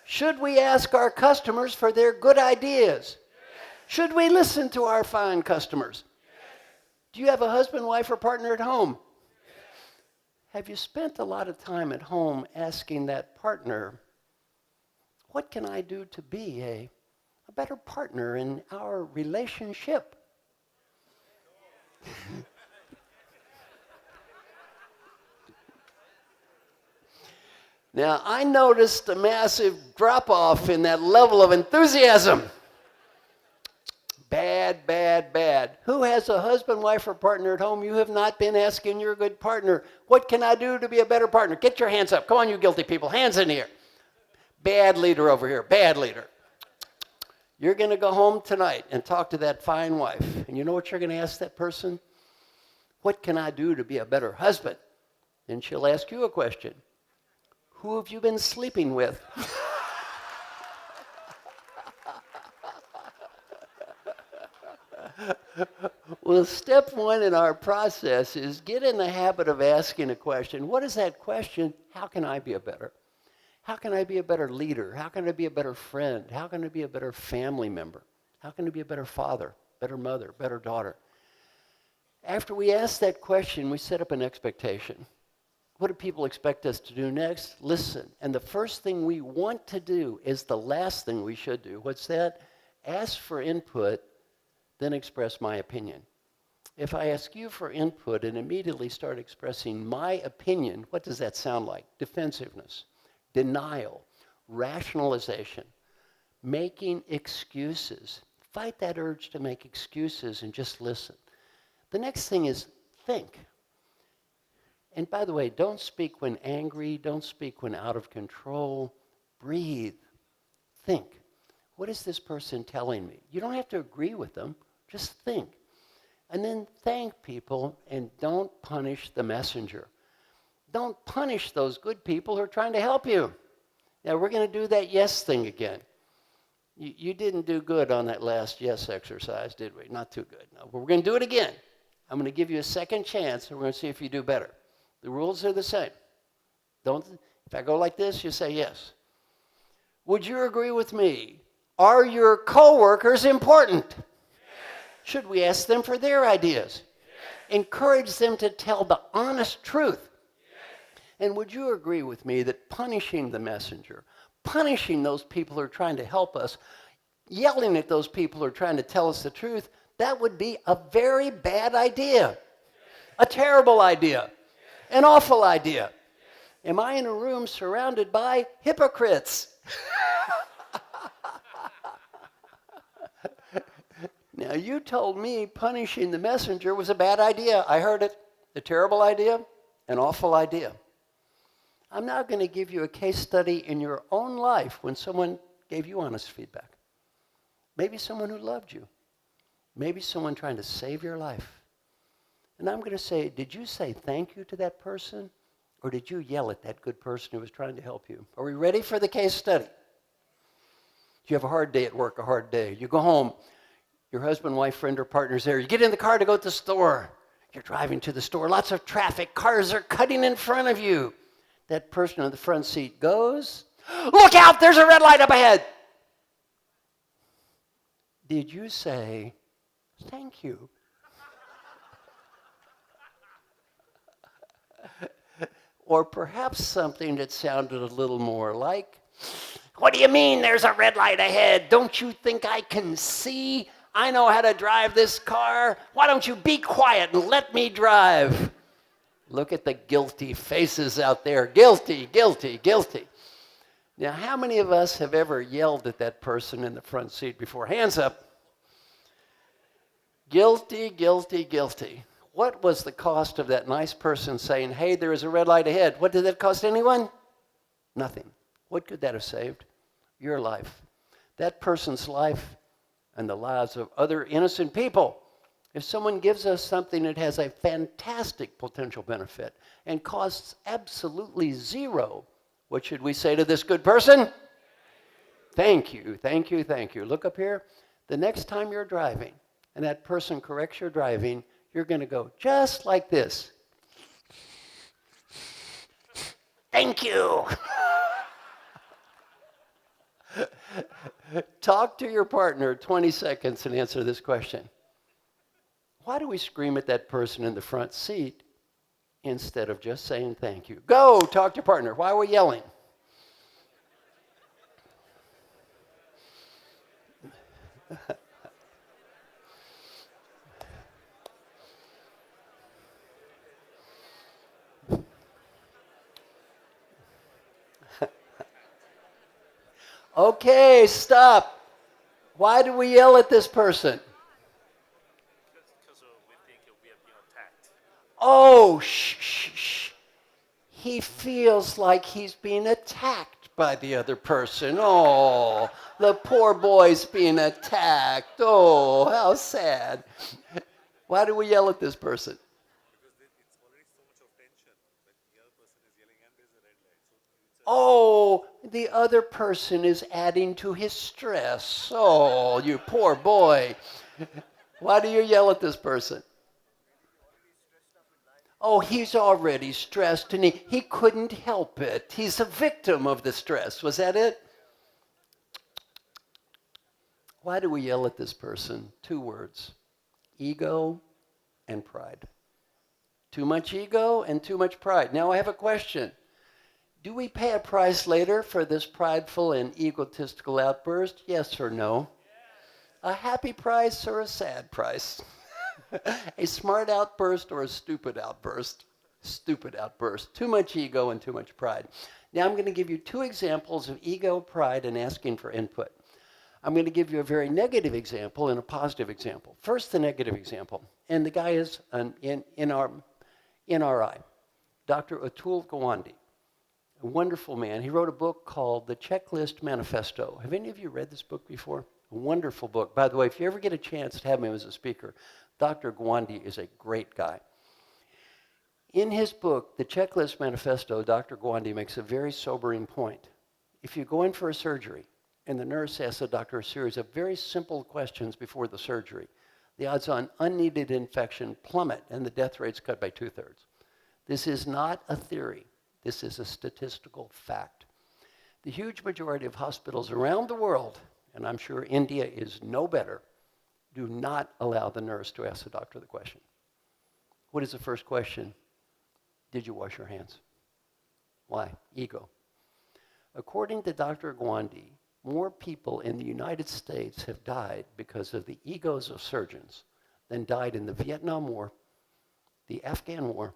[SPEAKER 2] Should we ask our customers for their good ideas? Yes. Should we listen to our fine customers? Yes. Do you have a husband, wife, or partner at home? Have you spent a lot of time at home asking that partner, what can I do to be a better partner in our relationship? Now, I noticed a massive drop-off in that level of enthusiasm. Bad, bad, bad. Who has a husband, wife, or partner at home? You have not been asking your good partner, what can I do to be a better partner? Get your hands up. Come on, you guilty people. Hands in here. Bad leader over here. Bad leader. You're going to go home tonight and talk to that fine wife. And you know what you're going to ask that person? What can I do to be a better husband? And she'll ask you a question. Who have you been sleeping with? Well, step 1 in our process is get in the habit of asking a question. What is that question? How can I be a better? How can I be a better leader? How can I be a better friend? How can I be a better family member? How can I be a better father, better mother, better daughter? After we ask that question, we set up an expectation. What do people expect us to do next? Listen. And the first thing we want to do is the last thing we should do. What's that? Ask for input, then express my opinion. If I ask you for input and immediately start expressing my opinion, what does that sound like? Defensiveness, denial, rationalization, making excuses. Fight that urge to make excuses and just listen. The next thing is think. And by the way, don't speak when angry, don't speak when out of control. Breathe. Think. What is this person telling me? You don't have to agree with them. Just think. And then thank people and don't punish the messenger. Don't punish those good people who are trying to help you. Now, we're going to do that yes thing again. You didn't do good on that last yes exercise, did we? Not too good. No, but we're going to do it again. I'm going to give you a second chance, and we're going to see if you do better. The rules are the same. If I go like this, you say yes. Would you agree with me? Are your coworkers important? Yes. Should we ask them for their ideas? Yes. Encourage them to tell the honest truth. Yes. And would you agree with me that punishing the messenger, punishing those people who are trying to help us, yelling at those people who are trying to tell us the truth, that would be a very bad idea, yes. A terrible idea, yes. An awful idea. Yes. Am I in a room surrounded by hypocrites? Now, you told me punishing the messenger was a bad idea. I heard it. A terrible idea, an awful idea. I'm now going to give you a case study in your own life when someone gave you honest feedback. Maybe someone who loved you. Maybe someone trying to save your life. And I'm going to say, did you say thank you to that person? Or did you yell at that good person who was trying to help you? Are we ready for the case study? You have a hard day at work, a hard day. You go home. Your husband, wife, friend, or partner's there. You get in the car to go to the store. You're driving to the store. Lots of traffic. Cars are cutting in front of you. That person in the front seat goes, "Look out, there's a red light up ahead." Did you say, "Thank you"? Or perhaps something that sounded a little more like, "What do you mean there's a red light ahead? Don't you think I can see? I know how to drive this car. Why don't you be quiet and let me drive?" Look at the guilty faces out there. Guilty, guilty, guilty. Now, how many of us have ever yelled at that person in the front seat before? Hands up. Guilty, guilty, guilty. What was the cost of that nice person saying, "Hey, there is a red light ahead"? What did that cost anyone? Nothing. What could that have saved? Your life. That person's life and the lives of other innocent people. If someone gives us something that has a fantastic potential benefit and costs absolutely zero, what should we say to this good person? Thank you, thank you, thank you. Look up here. The next time you're driving and that person corrects your driving, you're going to go just like this. Thank you. Talk to your partner 20 seconds and answer this question. Why do we scream at that person in the front seat instead of just saying thank you? Go, talk to your partner. Why are we yelling? Okay, stop. Why do we yell at this person?
[SPEAKER 5] Because we think we have been attacked.
[SPEAKER 2] Oh, shh, shh, shh. He feels like he's being attacked by the other person. Oh, the poor boy's being attacked. Oh, how sad. Why do we yell at this person?
[SPEAKER 5] Because it's already so much of tension. Like the other person is yelling and there's a red light. So
[SPEAKER 2] Oh, the other person is adding to his stress. Oh, you poor boy. Why do you yell at this person? Oh, he's already stressed and he couldn't help it. He's a victim of the stress. Was that it? Why do we yell at this person? 2 words. Ego and pride. Too much ego and too much pride. Now I have a question. Do we pay a price later for this prideful and egotistical outburst? Yes or no? Yes. A happy price or a sad price? A smart outburst or a stupid outburst? Stupid outburst. Too much ego and too much pride. Now I'm going to give you 2 examples of ego, pride, and asking for input. I'm going to give you a very negative example and a positive example. First, the negative example. And the guy is in our NRI, Dr. Atul Gawande. a wonderful man. He wrote a book called The Checklist Manifesto. Have any of you read this book before? A wonderful book. By the way, if you ever get a chance to have him as a speaker, Dr. Gwandi is a great guy. In his book, The Checklist Manifesto, Dr. Gwandi makes a very sobering point. If you go in for a surgery and the nurse asks the doctor a series of very simple questions before the surgery, the odds on unneeded infection plummet and the death rate's cut by 2/3. This is not a theory. This is a statistical fact. The huge majority of hospitals around the world, and I'm sure India is no better, do not allow the nurse to ask the doctor the question. What is the first question? Did you wash your hands? Why? Ego. According to Dr. Gwandi, more people in the United States have died because of the egos of surgeons than died in the Vietnam War, the Afghan War,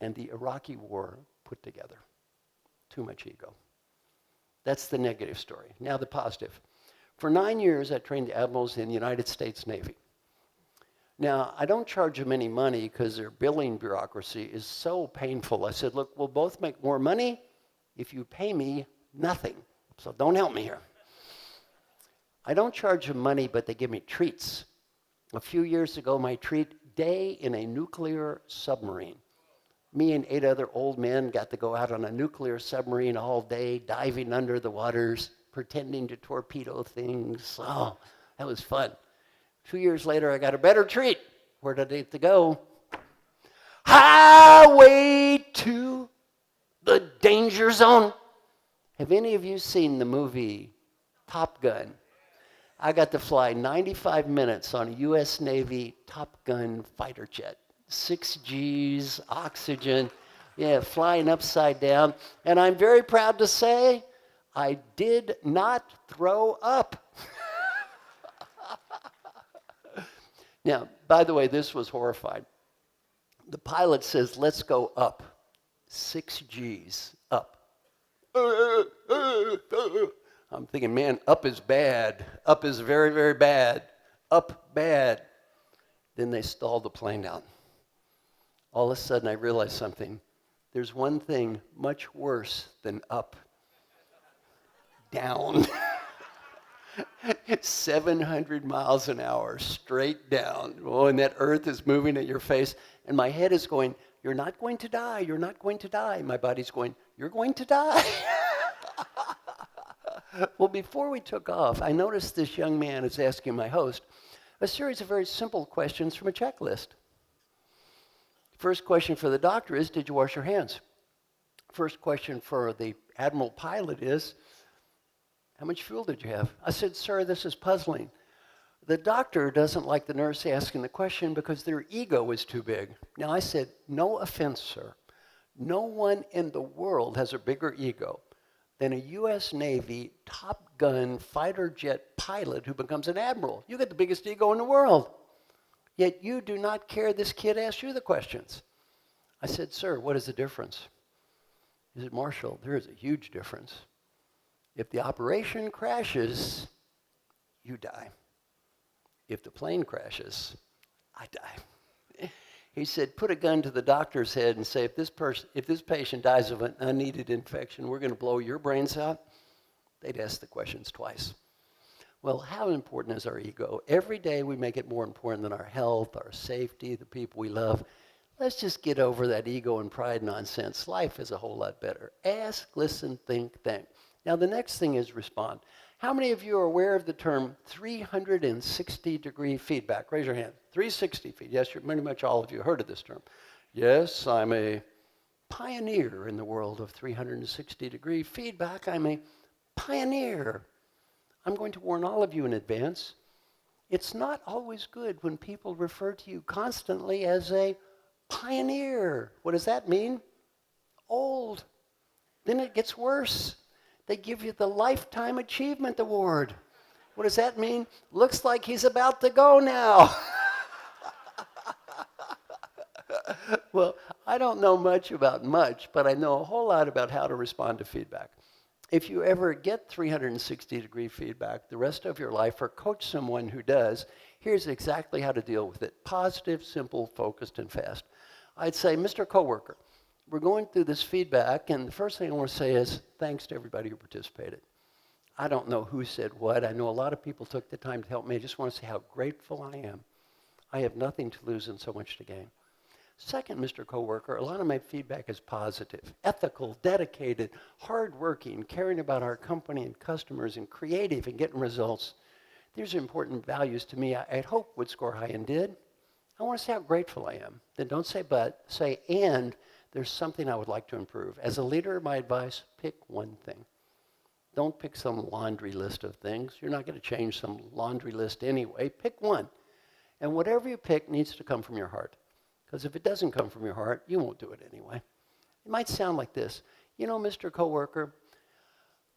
[SPEAKER 2] and the Iraqi War put together. Too much ego. That's the negative story. Now the positive. For 9 years, I trained admirals in the United States Navy. Now, I don't charge them any money because their billing bureaucracy is so painful. I said, look, we'll both make more money if you pay me nothing. So don't help me here. I don't charge them money, but they give me treats. A few years ago, my treat, day in a nuclear submarine. Me and 8 other old men got to go out on a nuclear submarine all day, diving under the waters, pretending to torpedo things. Oh, that was fun. 2 years later, I got a better treat. Where did I have to go? Highway to the danger zone. Have any of you seen the movie Top Gun? I got to fly 95 minutes on a U.S. Navy Top Gun fighter jet. 6 Gs, oxygen, yeah, flying upside down. And I'm very proud to say I did not throw up. Now, by the way, this was horrifying. The pilot says, let's go up. 6 Gs, up. I'm thinking, man, up is bad. Up is very, very bad. Up bad. Then they stalled the plane down. All of a sudden, I realized something. There's one thing much worse than up. Down. 700 miles an hour, straight down. Oh, and that earth is moving at your face. And my head is going, you're not going to die. You're not going to die. My body's going, you're going to die. Well, before we took off, I noticed this young man is asking my host a series of very simple questions from a checklist. First question for the doctor is, did you wash your hands? First question for the admiral pilot is, how much fuel did you have? I said, sir, this is puzzling. The doctor doesn't like the nurse asking the question because their ego is too big. Now I said, no offense, sir. No one in the world has a bigger ego than a U.S. Navy Top Gun fighter jet pilot who becomes an admiral. You get the biggest ego in the world. Yet you do not care this kid asks you the questions. I said, sir, what is the difference? He said, Marshall, there is a huge difference. If the operation crashes, you die. If the plane crashes, I die. He said, put a gun to the doctor's head and say, if this patient dies of an unneeded infection, we're going to blow your brains out. They'd ask the questions twice. Well, how important is our ego? Every day we make it more important than our health, our safety, the people we love. Let's just get over that ego and pride nonsense. Life is a whole lot better. Ask, listen, think, think. Now, the next thing is respond. How many of you are aware of the term 360-degree feedback? Raise your hand. 360 feet. Yes, pretty much all of you heard of this term. Yes, I'm a pioneer in the world of 360-degree feedback. I'm a pioneer. I'm going to warn all of you in advance. It's not always good when people refer to you constantly as a pioneer. What does that mean? Old. Then it gets worse. They give you the Lifetime Achievement Award. What does that mean? Looks like he's about to go now. Well, I don't know much about much, but I know a whole lot about how to respond to feedback. If you ever get 360-degree feedback the rest of your life or coach someone who does, here's exactly how to deal with it. Positive, simple, focused, and fast. I'd say, Mr. Coworker, we're going through this feedback, and the first thing I want to say is thanks to everybody who participated. I don't know who said what. I know a lot of people took the time to help me. I just want to say how grateful I am. I have nothing to lose and so much to gain. Second, Mr. Coworker, a lot of my feedback is positive, ethical, dedicated, hardworking, caring about our company and customers, and creative and getting results. These are important values to me I'd hope would score high and did. I want to say how grateful I am. Then don't say but, say and there's something I would like to improve. As a leader, my advice, pick one thing. Don't pick some laundry list of things. You're not going to change some laundry list anyway. Pick one. And whatever you pick needs to come from your heart. Because if it doesn't come from your heart, you won't do it anyway. It might sound like this. You know, Mr. Coworker,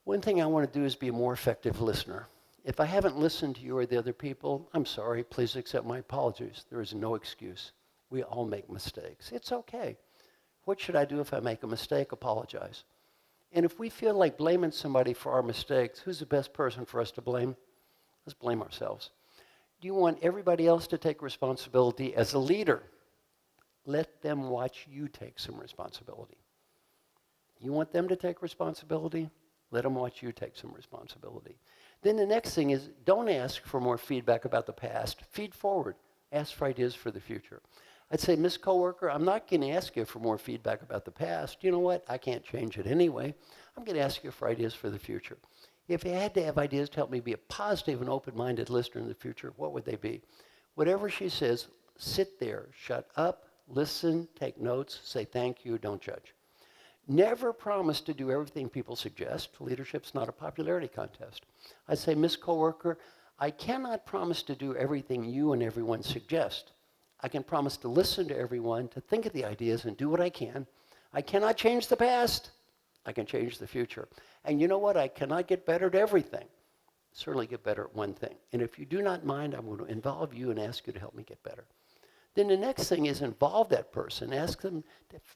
[SPEAKER 2] one thing I want to do is be a more effective listener. If I haven't listened to you or the other people, I'm sorry. Please accept my apologies. There is no excuse. We all make mistakes. It's okay. What should I do if I make a mistake? Apologize. And if we feel like blaming somebody for our mistakes, who's the best person for us to blame? Let's blame ourselves. Do you want everybody else to take responsibility as a leader? Let them watch you take some responsibility. You want them to take responsibility? Let them watch you take some responsibility. Then the next thing is don't ask for more feedback about the past. Feed forward. Ask for ideas for the future. I'd say, Miss Coworker, I'm not going to ask you for more feedback about the past. You know what? I can't change it anyway. I'm going to ask you for ideas for the future. If you had to have ideas to help me be a positive and open-minded listener in the future, what would they be? Whatever she says, sit there, shut up, listen, take notes, say thank you, don't judge. Never promise to do everything people suggest. Leadership's not a popularity contest. I'd say, Miss Coworker, I cannot promise to do everything you and everyone suggest. I can promise to listen to everyone, to think of the ideas, and do what I can. I cannot change the past. I can change the future. And you know what? I cannot get better at everything. Certainly get better at one thing. And if you do not mind, I'm going to involve you and ask you to help me get better. Then the next thing is involve that person. Ask them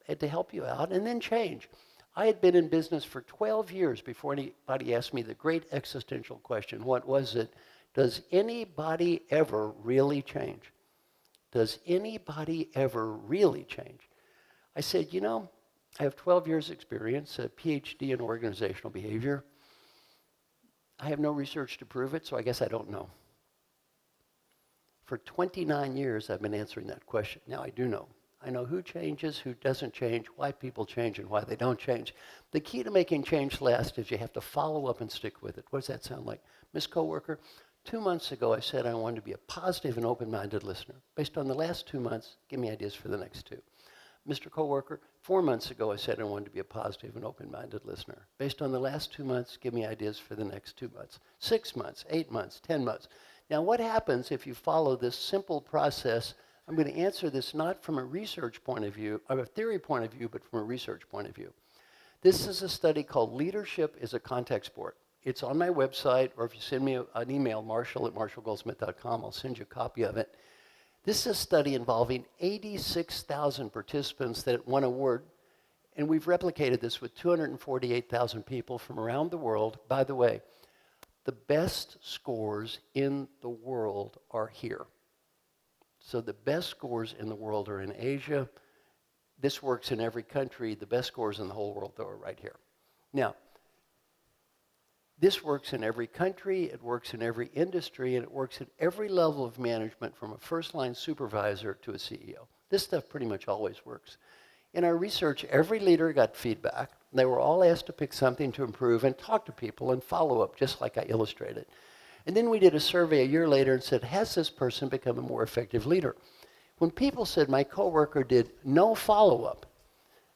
[SPEAKER 2] to help you out, and then change. I had been in business for 12 years before anybody asked me the great existential question. What was it? Does anybody ever really change? Does anybody ever really change? I said, you know, I have 12 years experience, a PhD in organizational behavior. I have no research to prove it, so I guess I don't know. For 29 years, I've been answering that question. Now I do know. I know who changes, who doesn't change, why people change, and why they don't change. The key to making change last is you have to follow up and stick with it. What does that sound like? Miss Coworker, 2 months ago, I said I wanted to be a positive and open-minded listener. Based on the last 2 months, give me ideas for the next 2. Mr. Coworker, 4 months ago, I said I wanted to be a positive and open-minded listener. Based on the last 2 months, give me ideas for the next 2 months. 6 months, 8 months, 10 months. Now, what happens if you follow this simple process? I'm going to answer this not from a research point of view, or a theory point of view, but from a research point of view. This is a study called Leadership is a Contact Sport. It's on my website, or if you send me an email, marshall@marshallgoldsmith.com, I'll send you a copy of it. This is a study involving 86,000 participants that won an award, and we've replicated this with 248,000 people from around the world. By the way, the best scores in the world are here. So the best scores in the world are in Asia. This works in every country. The best scores in the whole world, though, are right here. Now, this works in every country, it works in every industry, and it works at every level of management from a first-line supervisor to a CEO. This stuff pretty much always works. In our research, every leader got feedback. They were all asked to pick something to improve and talk to people and follow up, just like I illustrated. And then we did a survey a year later and said, has this person become a more effective leader? When people said my coworker did no follow-up,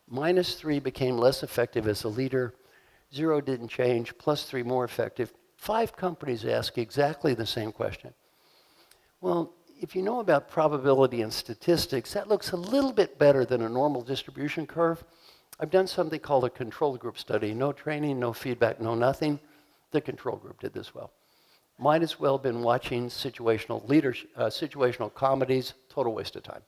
[SPEAKER 2] -3 became less effective as a leader, 0 didn't change, +3 more effective. 5 companies asked exactly the same question. Well, if you know about probability and statistics, that looks a little bit better than a normal distribution curve. I've done something called a control group study. No training, no feedback, no nothing. The control group did this well. Might as well have been watching situational comedies, total waste of time.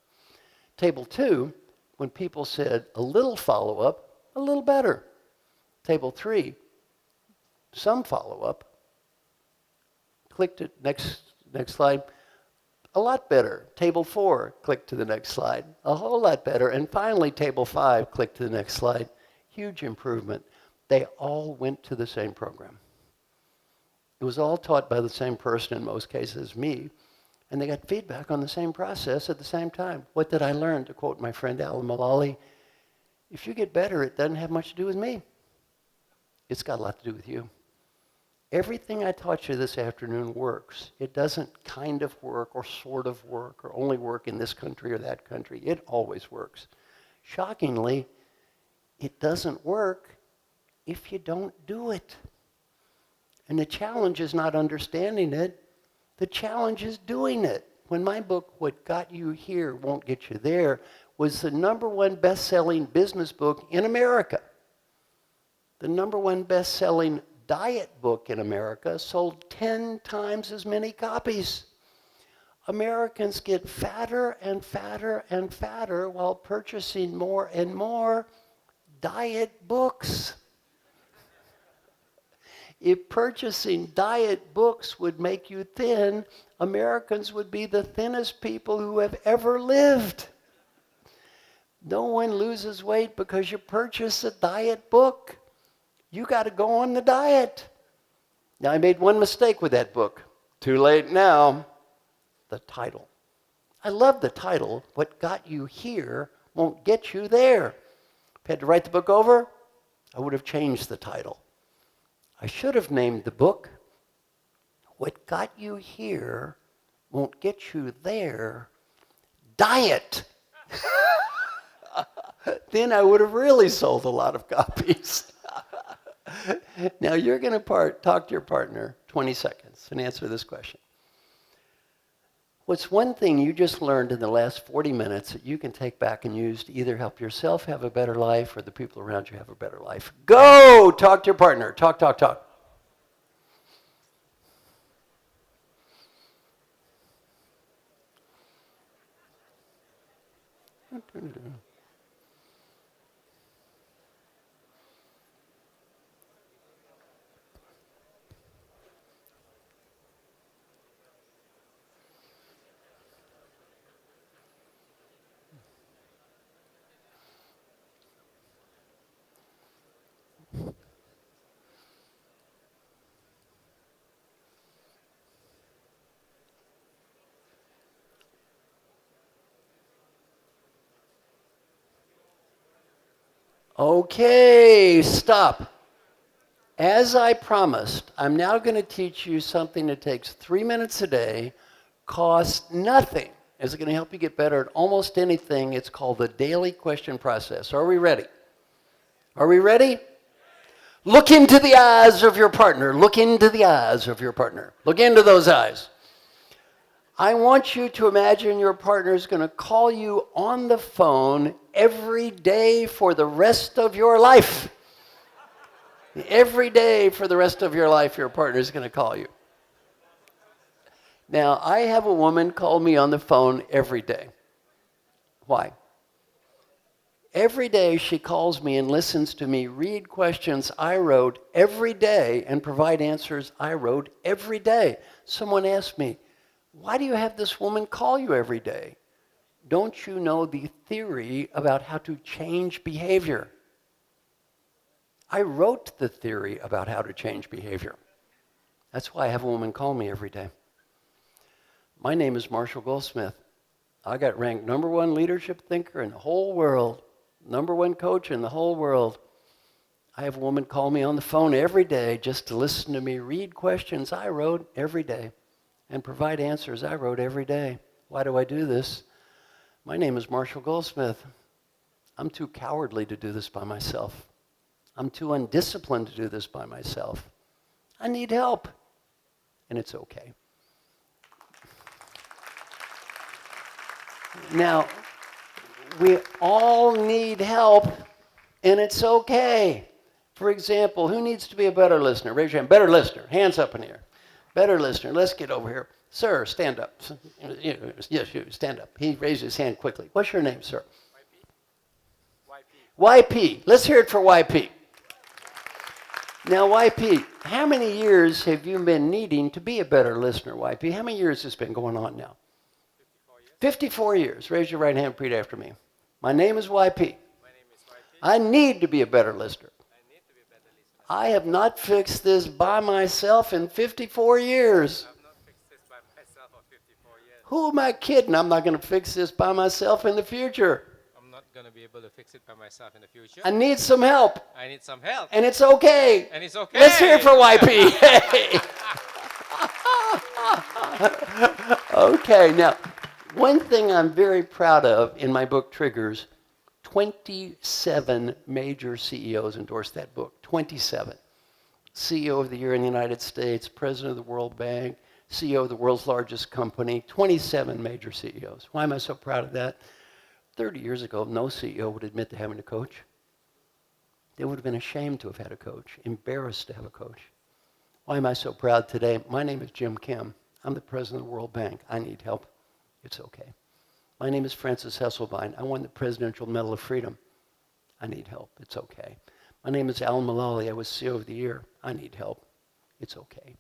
[SPEAKER 2] Table 2, when people said a little follow-up, a little better. Table 3, some follow-up. Click to next slide. A lot better. Table 4, click to the next slide. A whole lot better. And finally, table 5, click to the next slide. Huge improvement. They all went to the same program. It was all taught by the same person in most cases, me. And they got feedback on the same process at the same time. What did I learn? To quote my friend Alan Mulally, if you get better, it doesn't have much to do with me. It's got a lot to do with you. Everything I taught you this afternoon works. It doesn't kind of work or sort of work or only work in this country or that country. It always works. Shockingly, it doesn't work if you don't do it. And the challenge is not understanding it. The challenge is doing it. When my book, What Got You Here Won't Get You There, was the #1 best-selling business book in America. The #1 best-selling diet book in America sold 10 times as many copies. Americans get fatter and fatter and fatter while purchasing more and more diet books. If purchasing diet books would make you thin, Americans would be the thinnest people who have ever lived. No one loses weight because you purchase a diet book. You got to go on the diet. Now, I made one mistake with that book. Too late now. The title. I love the title. What got you here won't get you there. If I had to write the book over, I would have changed the title. I should have named the book, What Got You Here Won't Get You There, Diet. Then I would have really sold a lot of copies. Now you're going to talk to your partner 20 seconds and answer this question. What's one thing you just learned in the last 40 minutes that you can take back and use to either help yourself have a better life or the people around you have a better life? Go! Talk to your partner. Talk, talk, talk. Okay, stop. As I promised, I'm now going to teach you something that takes 3 minutes a day, costs nothing. Is it going to help you get better at almost anything? It's called the daily question process. Are we ready? Are we ready? Look into the eyes of your partner. Look into the eyes of your partner. Look into those eyes. I want you to imagine your partner is going to call you on the phone every day for the rest of your life. Every day for the rest of your life, your partner is going to call you. Now, I have a woman call me on the phone every day. Why? Every day she calls me and listens to me read questions I wrote every day and provide answers I wrote every day. Someone asked me, why do you have this woman call you every day? Don't you know the theory about how to change behavior? I wrote the theory about how to change behavior. That's why I have a woman call me every day. My name is Marshall Goldsmith. I got ranked #1 leadership thinker in the whole world, #1 coach in the whole world. I have a woman call me on the phone every day just to listen to me read questions I wrote every day and provide answers I wrote every day. Why do I do this? My name is Marshall Goldsmith. I'm too cowardly to do this by myself. I'm too undisciplined to do this by myself. I need help, and it's okay. Now, we all need help, and it's okay. For example, who needs to be a better listener? Raise your hand. Better listener. Hands up in here. Better listener. Let's get over here. Sir, stand up. Yes, you, stand up. He raised his hand quickly. What's your name, sir? YP. Let's hear it for YP. Now, YP, how many years have you been needing to be a better listener, YP? How many years has this been going on now? 54 years. Raise your right hand, repeat after me. My name is YP. I need to be a better lister. I have not fixed this by myself in 54 years. Who am I kidding? I'm not going to fix this by myself in the future.
[SPEAKER 6] I'm not going to be able to fix it by myself in the future.
[SPEAKER 2] I need some help.
[SPEAKER 6] I need some help.
[SPEAKER 2] And it's okay.
[SPEAKER 6] And it's okay.
[SPEAKER 2] Let's hear it for YP. Hey. Okay, now, one thing I'm very proud of in my book, Triggers, 27 major CEOs endorsed that book. 27. CEO of the Year in the United States, President of the World Bank, CEO of the world's largest company, 27 major CEOs. Why am I so proud of that? 30 years ago, no CEO would admit to having a coach. They would have been ashamed to have had a coach, embarrassed to have a coach. Why am I so proud today? My name is Jim Kim. I'm the president of the World Bank. I need help. It's okay. My name is Francis Hesselbein. I won the Presidential Medal of Freedom. I need help. It's okay. My name is Alan Mullally. I was CEO of the Year. I need help. It's okay.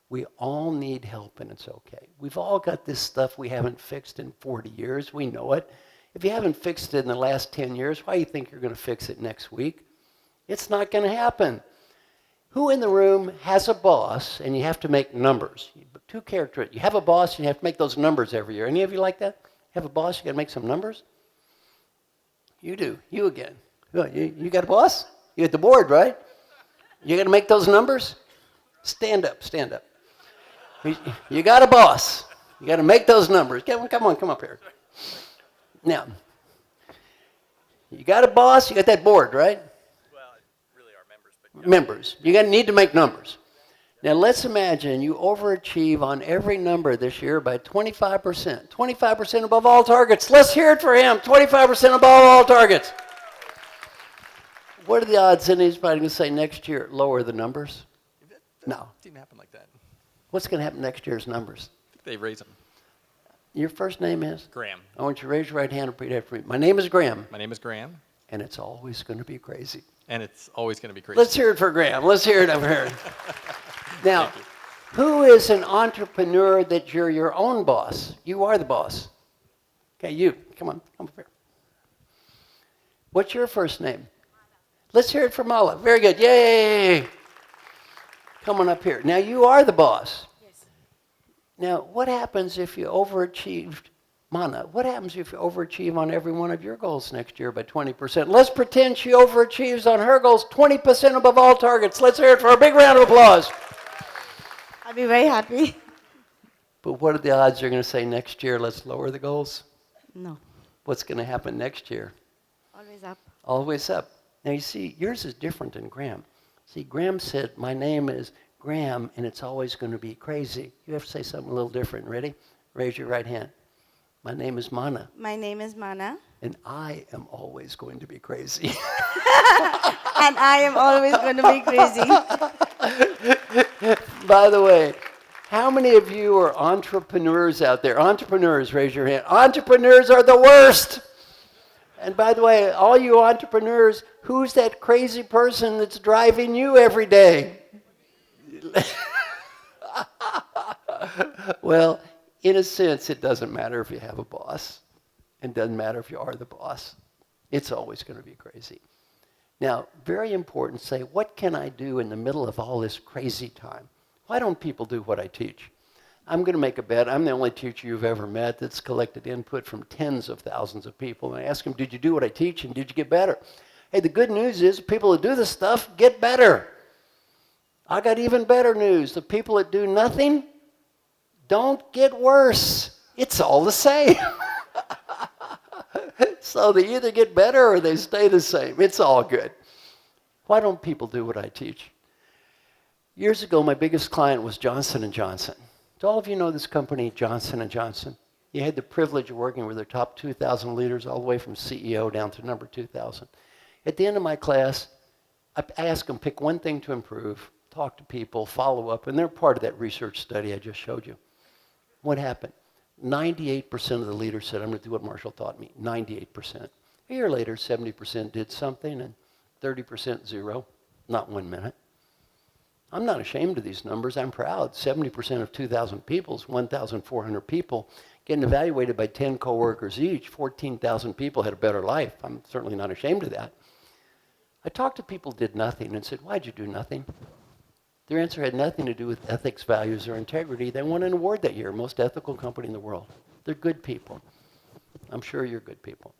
[SPEAKER 2] We all need help, and it's okay. We've all got this stuff we haven't fixed in 40 years. We know it. If you haven't fixed it in the last 10 years, why do you think you're going to fix it next week? It's not going to happen. Who in the room has a boss, and you have to make numbers? Two characteristics. You have a boss, and you have to make those numbers every year. Any of you like that? Have a boss, you got to make some numbers? You do. You again. You got a boss? You got the board, right? You got to make those numbers? Stand up, stand up. You got a boss. You got to make those numbers. Come on, come up here. Now, you got a boss, you got that board, right?
[SPEAKER 5] Well, really are members, but
[SPEAKER 2] Members. You need to make numbers. Now, let's imagine you overachieve on every number this year by 25%. 25% above all targets. Let's hear it for him. 25% above all targets. What are the odds anybody's going to say next year, lower the numbers? No.
[SPEAKER 7] It didn't happen like that.
[SPEAKER 2] What's going to happen next year's numbers?
[SPEAKER 7] They raise them.
[SPEAKER 2] Your first name is?
[SPEAKER 7] Graham.
[SPEAKER 2] I want you to raise your right hand and repeat after me. My name is Graham.
[SPEAKER 7] My name is Graham,
[SPEAKER 2] And it's always going to be crazy.
[SPEAKER 7] and it's always going to be crazy.
[SPEAKER 2] Let's hear it for Graham. Let's hear it over here. Now, who is an entrepreneur that you're your own boss? You are the boss. Okay, you. Come on, come up here. What's your first name? Let's hear it for Mala. Very good. Yay! Come on up here. Now, you are the boss.
[SPEAKER 3] Yes.
[SPEAKER 2] Now, what happens if you overachieved, Mana, what happens if you overachieve on every one of your goals next year by 20%? Let's pretend she overachieves on her goals 20% above all targets. Let's hear it for a big round of applause.
[SPEAKER 3] I'll be very happy.
[SPEAKER 2] But what are the odds you're going to say next year, let's lower the goals?
[SPEAKER 3] No.
[SPEAKER 2] What's going to happen next year?
[SPEAKER 3] Always up.
[SPEAKER 2] Always up. Now, you see, yours is different than Graham. See, Graham said, my name is Graham, and it's always going to be crazy. You have to say something a little different. Ready? Raise your right hand. My name is Mana,
[SPEAKER 3] My name is Mana.
[SPEAKER 2] and I am always going to be crazy.
[SPEAKER 3] And I am always going to be crazy.
[SPEAKER 2] By the way, how many of you are entrepreneurs out there? Entrepreneurs, raise your hand. Entrepreneurs are the worst. And by the way, all you entrepreneurs, who's that crazy person that's driving you every day? Well, in a sense, it doesn't matter if you have a boss. It doesn't matter if you are the boss. It's always going to be crazy. Now, very important, say, what can I do in the middle of all this crazy time? Why don't people do what I teach? I'm going to make a bet. I'm the only teacher you've ever met that's collected input from tens of thousands of people. And I ask them, did you do what I teach and did you get better? Hey, the good news is people that do this stuff get better. I got even better news. The people that do nothing don't get worse. It's all the same. So they either get better or they stay the same. It's all good. Why don't people do what I teach? Years ago, my biggest client was Johnson & Johnson. Do all of you know this company, Johnson & Johnson? You had the privilege of working with their top 2,000 leaders, all the way from CEO down to number 2,000. At the end of my class, I asked them, pick one thing to improve, talk to people, follow up, and they're part of that research study I just showed you. What happened? 98% of the leaders said, I'm going to do what Marshall taught me. 98%. A year later, 70% did something, and 30% zero. Not 1 minute. I'm not ashamed of these numbers. I'm proud. 70% of 2,000 people is 1,400 people getting evaluated by 10 coworkers each, 14,000 people had a better life. I'm certainly not ashamed of that. I talked to people who did nothing and said, why'd you do nothing? Their answer had nothing to do with ethics, values, or integrity. They won an award that year, most ethical company in the world. They're good people. I'm sure you're good people.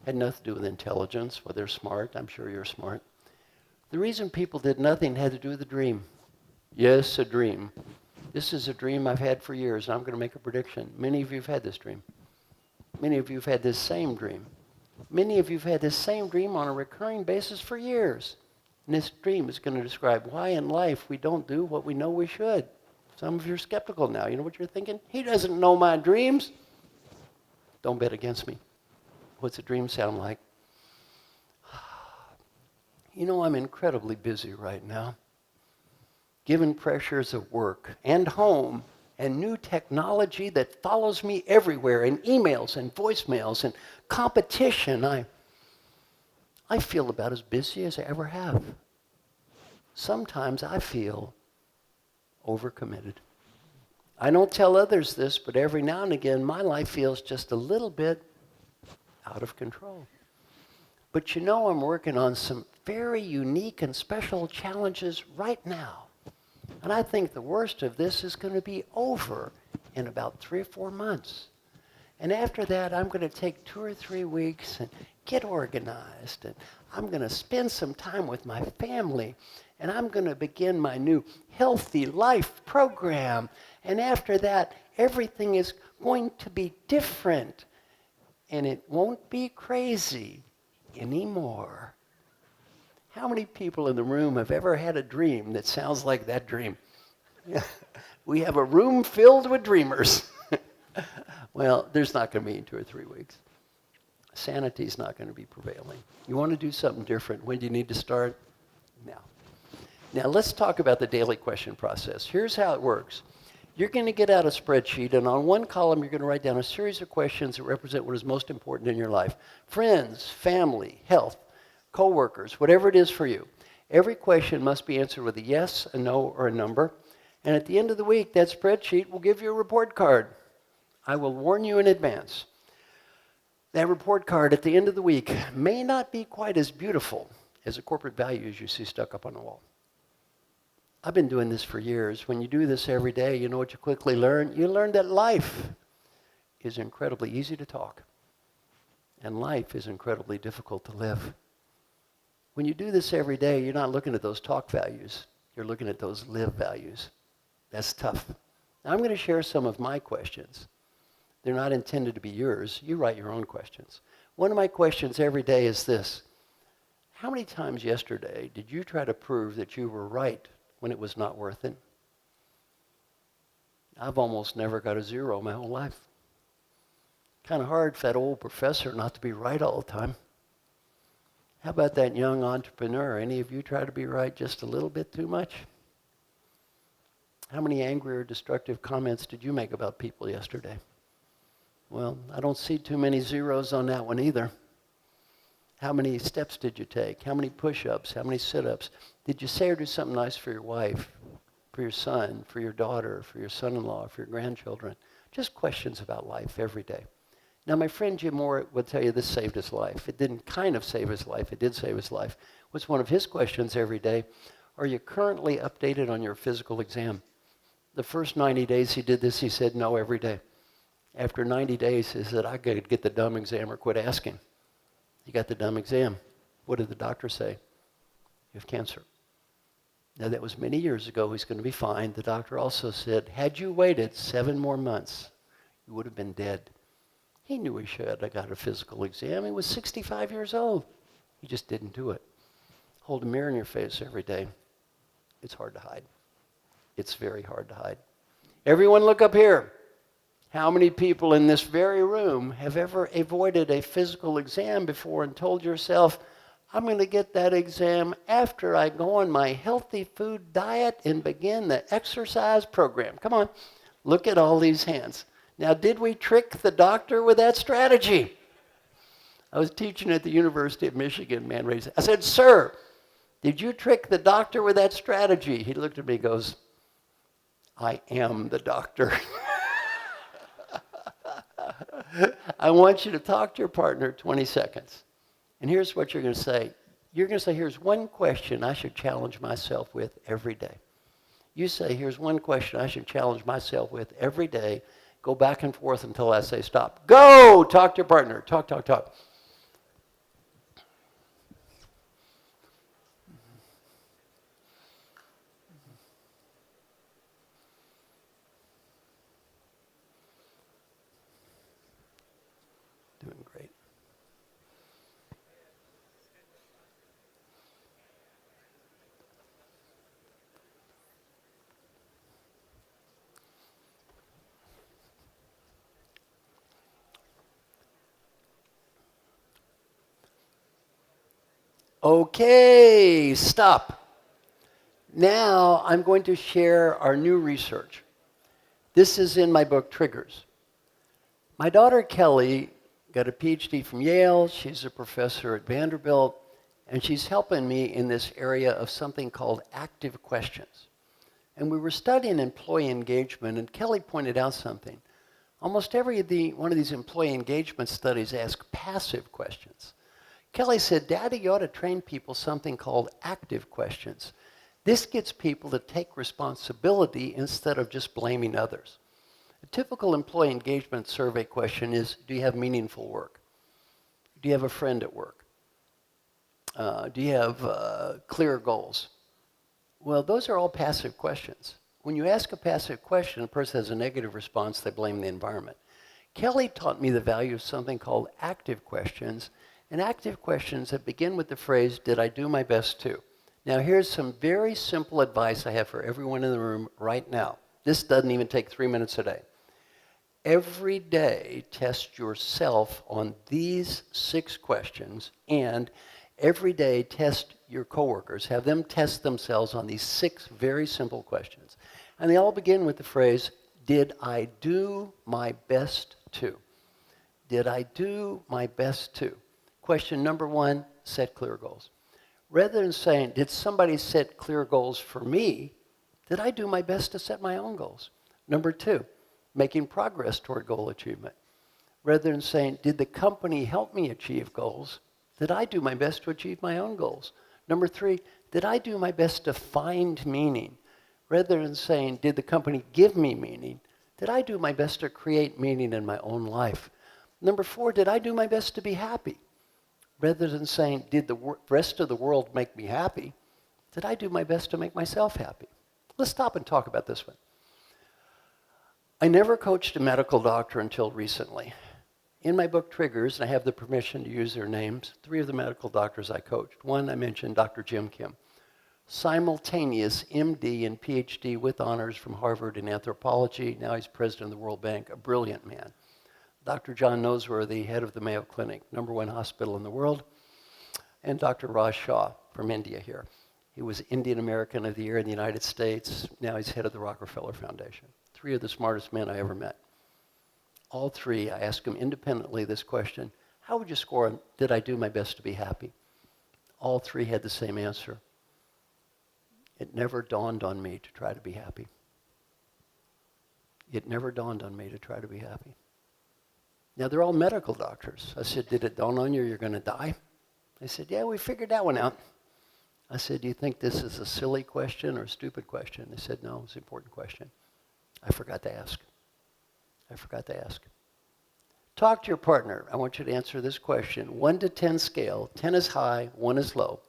[SPEAKER 2] Had nothing to do with intelligence, whether they're smart. I'm sure you're smart. The reason people did nothing had to do with a dream. Yes, a dream. This is a dream I've had for years, and I'm going to make a prediction. Many of you have had this dream. Many of you have had this same dream. Many of you have had this same dream on a recurring basis for years. And this dream is going to describe why in life we don't do what we know we should. Some of you are skeptical now. You know what you're thinking? He doesn't know my dreams. Don't bet against me. What's a dream sound like? You know, I'm incredibly busy right now. Given pressures of work and home and new technology that follows me everywhere, and emails and voicemails and competition, I feel about as busy as I ever have. Sometimes I feel overcommitted. I don't tell others this, but every now and again, my life feels just a little bit out of control. But you know, I'm working on some very unique and special challenges right now. And I think the worst of this is going to be over in about 3 or 4 months. And after that, I'm going to take 2 or 3 weeks and get organized. And I'm going to spend some time with my family. And I'm going to begin my new Healthy Life program. And after that, everything is going to be different. And it won't be crazy anymore. How many people in the room have ever had a dream that sounds like that dream? We have a room filled with dreamers. Well, there's not going to be in 2 or 3 weeks. Sanity's not going to be prevailing. You want to do something different. When do you need to start? Now. Now, let's talk about the daily question process. Here's how it works. You're going to get out a spreadsheet, and on one column, you're going to write down a series of questions that represent what is most important in your life. Friends, family, health, coworkers, whatever it is for you. Every question must be answered with a yes, a no, or a number. And at the end of the week, that spreadsheet will give you a report card. I will warn you in advance. That report card at the end of the week may not be quite as beautiful as the corporate values you see stuck up on the wall. I've been doing this for years. When you do this every day, you know what you quickly learn? You learn that life is incredibly easy to talk, and life is incredibly difficult to live. When you do this every day, you're not looking at those talk values. You're looking at those live values. That's tough. Now, I'm going to share some of my questions. They're not intended to be yours. You write your own questions. One of my questions every day is this. How many times yesterday did you try to prove that you were right when it was not worth it? I've almost never got a 0 my whole life. Kind of hard for that old professor not to be right all the time. How about that young entrepreneur? Any of you try to be right just a little bit too much? How many angry or destructive comments did you make about people yesterday? Well, I don't see too many zeros on that one either. How many steps did you take? How many push-ups? How many sit-ups? Did you say or do something nice for your wife, for your son, for your daughter, for your son-in-law, for your grandchildren? Just questions about life every day. Now, my friend Jim Moore would tell you this saved his life. It didn't kind of save his life. It did save his life. What's one of his questions every day? Are you currently updated on your physical exam? The first 90 days he did this, he said no every day. After 90 days, he said, I got to get the dumb exam or quit asking. He got the dumb exam. What did the doctor say? You have cancer. Now, that was many years ago. He's going to be fine. The doctor also said, had you waited 7 more months, you would have been dead. He knew he should have got a physical exam. He was 65 years old. He just didn't do it. Hold a mirror in your face every day. It's hard to hide. It's very hard to hide. Everyone look up here. How many people in this very room have ever avoided a physical exam before and told yourself, I'm going to get that exam after I go on my healthy food diet and begin the exercise program? Come on, look at all these hands. Now, did we trick the doctor with that strategy? I was teaching at the University of Michigan, man raised. I said, sir, did you trick the doctor with that strategy? He looked at me and goes, I am the doctor. I want you to talk to your partner 20 seconds. And here's what you're going to say. You're going to say, here's one question I should challenge myself with every day. You say, here's one question I should challenge myself with every day. Go back and forth until I say stop. Go! Talk to your partner. Talk, talk, talk. Doing great. Okay, stop. Now I'm going to share our new research. This is in my book, Triggers. My daughter Kelly got a PhD from Yale. She's a professor at Vanderbilt, and she's helping me in this area of something called active questions. And we were studying employee engagement, and Kelly pointed out something. Almost every one of these employee engagement studies ask passive questions. Kelly said, Daddy, you ought to train people something called active questions. This gets people to take responsibility instead of just blaming others. A typical employee engagement survey question is, do you have meaningful work? Do you have a friend at work? Do you have clear goals? Well, those are all passive questions. When you ask a passive question, a person has a negative response, they blame the environment. Kelly taught me the value of something called active questions, and active questions that begin with the phrase, did I do my best to? Now here's some very simple advice I have for everyone in the room right now. This doesn't even take 3 minutes a day. Every day, test yourself on these 6 questions, and every day test your coworkers. Have them test themselves on these 6 very simple questions. And they all begin with the phrase, did I do my best to? Did I do my best to? Question number 1, set clear goals. Rather than saying, did somebody set clear goals for me, did I do my best to set my own goals? Number 2, making progress toward goal achievement. Rather than saying, did the company help me achieve goals, did I do my best to achieve my own goals? Number 3, did I do my best to find meaning? Rather than saying, did the company give me meaning, did I do my best to create meaning in my own life? Number 4, did I do my best to be happy? Rather than saying, did the rest of the world make me happy, did I do my best to make myself happy? Let's stop and talk about this one. I never coached a medical doctor until recently. In my book, Triggers, and I have the permission to use their names, 3 of the medical doctors I coached. One, I mentioned Dr. Jim Kim. Simultaneous MD and PhD with honors from Harvard in anthropology. Now he's president of the World Bank, a brilliant man. Dr. John Noseworthy, head of the Mayo Clinic, #1 hospital in the world. And Dr. Raj Shah from India here. He was Indian American of the Year in the United States. Now he's head of the Rockefeller Foundation. 3 of the smartest men I ever met. All 3, I asked them independently this question, how would you score on, did I do my best to be happy? All 3 had the same answer. It never dawned on me to try to be happy. It never dawned on me to try to be happy. Now, they're all medical doctors. I said, did it dawn on you you're going to die? They said, yeah, we figured that one out. I said, do you think this is a silly question or a stupid question? They said, no, it's an important question. I forgot to ask. I forgot to ask. Talk to your partner. I want you to answer this question. 1 to 10 scale. 10 is high, 1 is low.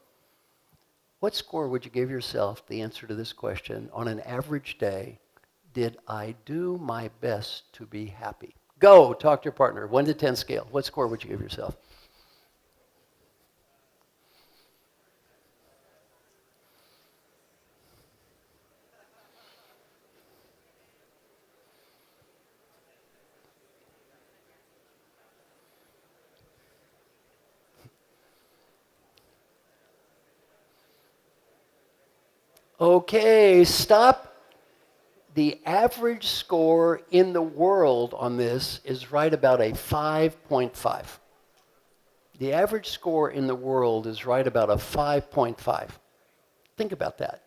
[SPEAKER 2] What score would you give yourself the answer to this question on an average day? Did I do my best to be happy? Go, talk to your partner. 1 to 10 scale. What score would you give yourself? Okay, stop. The average score in the world on this is right about a 5.5. The average score in the world is right about a 5.5. Think about that.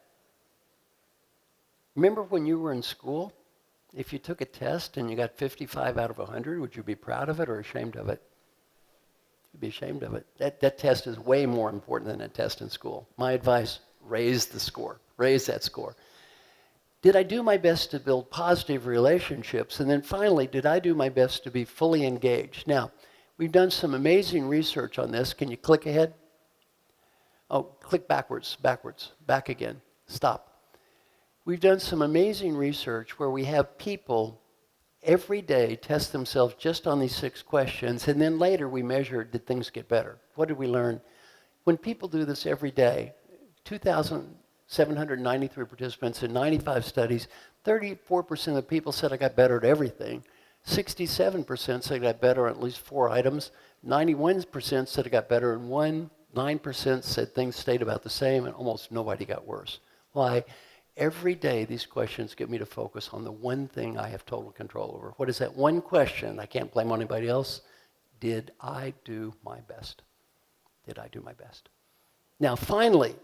[SPEAKER 2] Remember when you were in school? If you took a test and you got 55 out of 100, would you be proud of it or ashamed of it? You'd be ashamed of it. That test is way more important than a test in school. My advice, raise the score. Raise that score. Did I do my best to build positive relationships? And then finally, did I do my best to be fully engaged? Now, we've done some amazing research on this. Can you click ahead? Oh, click backwards, back again. Stop. We've done some amazing research where we have people every day test themselves just on these 6 questions, and then later we measured, did things get better? What did we learn? When people do this every day, 2,793 participants in 95 studies, 34% of people said I got better at everything. 67% said I got better at least 4 items. 91% said I got better in 1. 9% said things stayed about the same, and almost nobody got worse. Why? Every day these questions get me to focus on the one thing I have total control over. What is that one question? I can't blame anybody else. Did I do my best? Did I do my best? Now finally,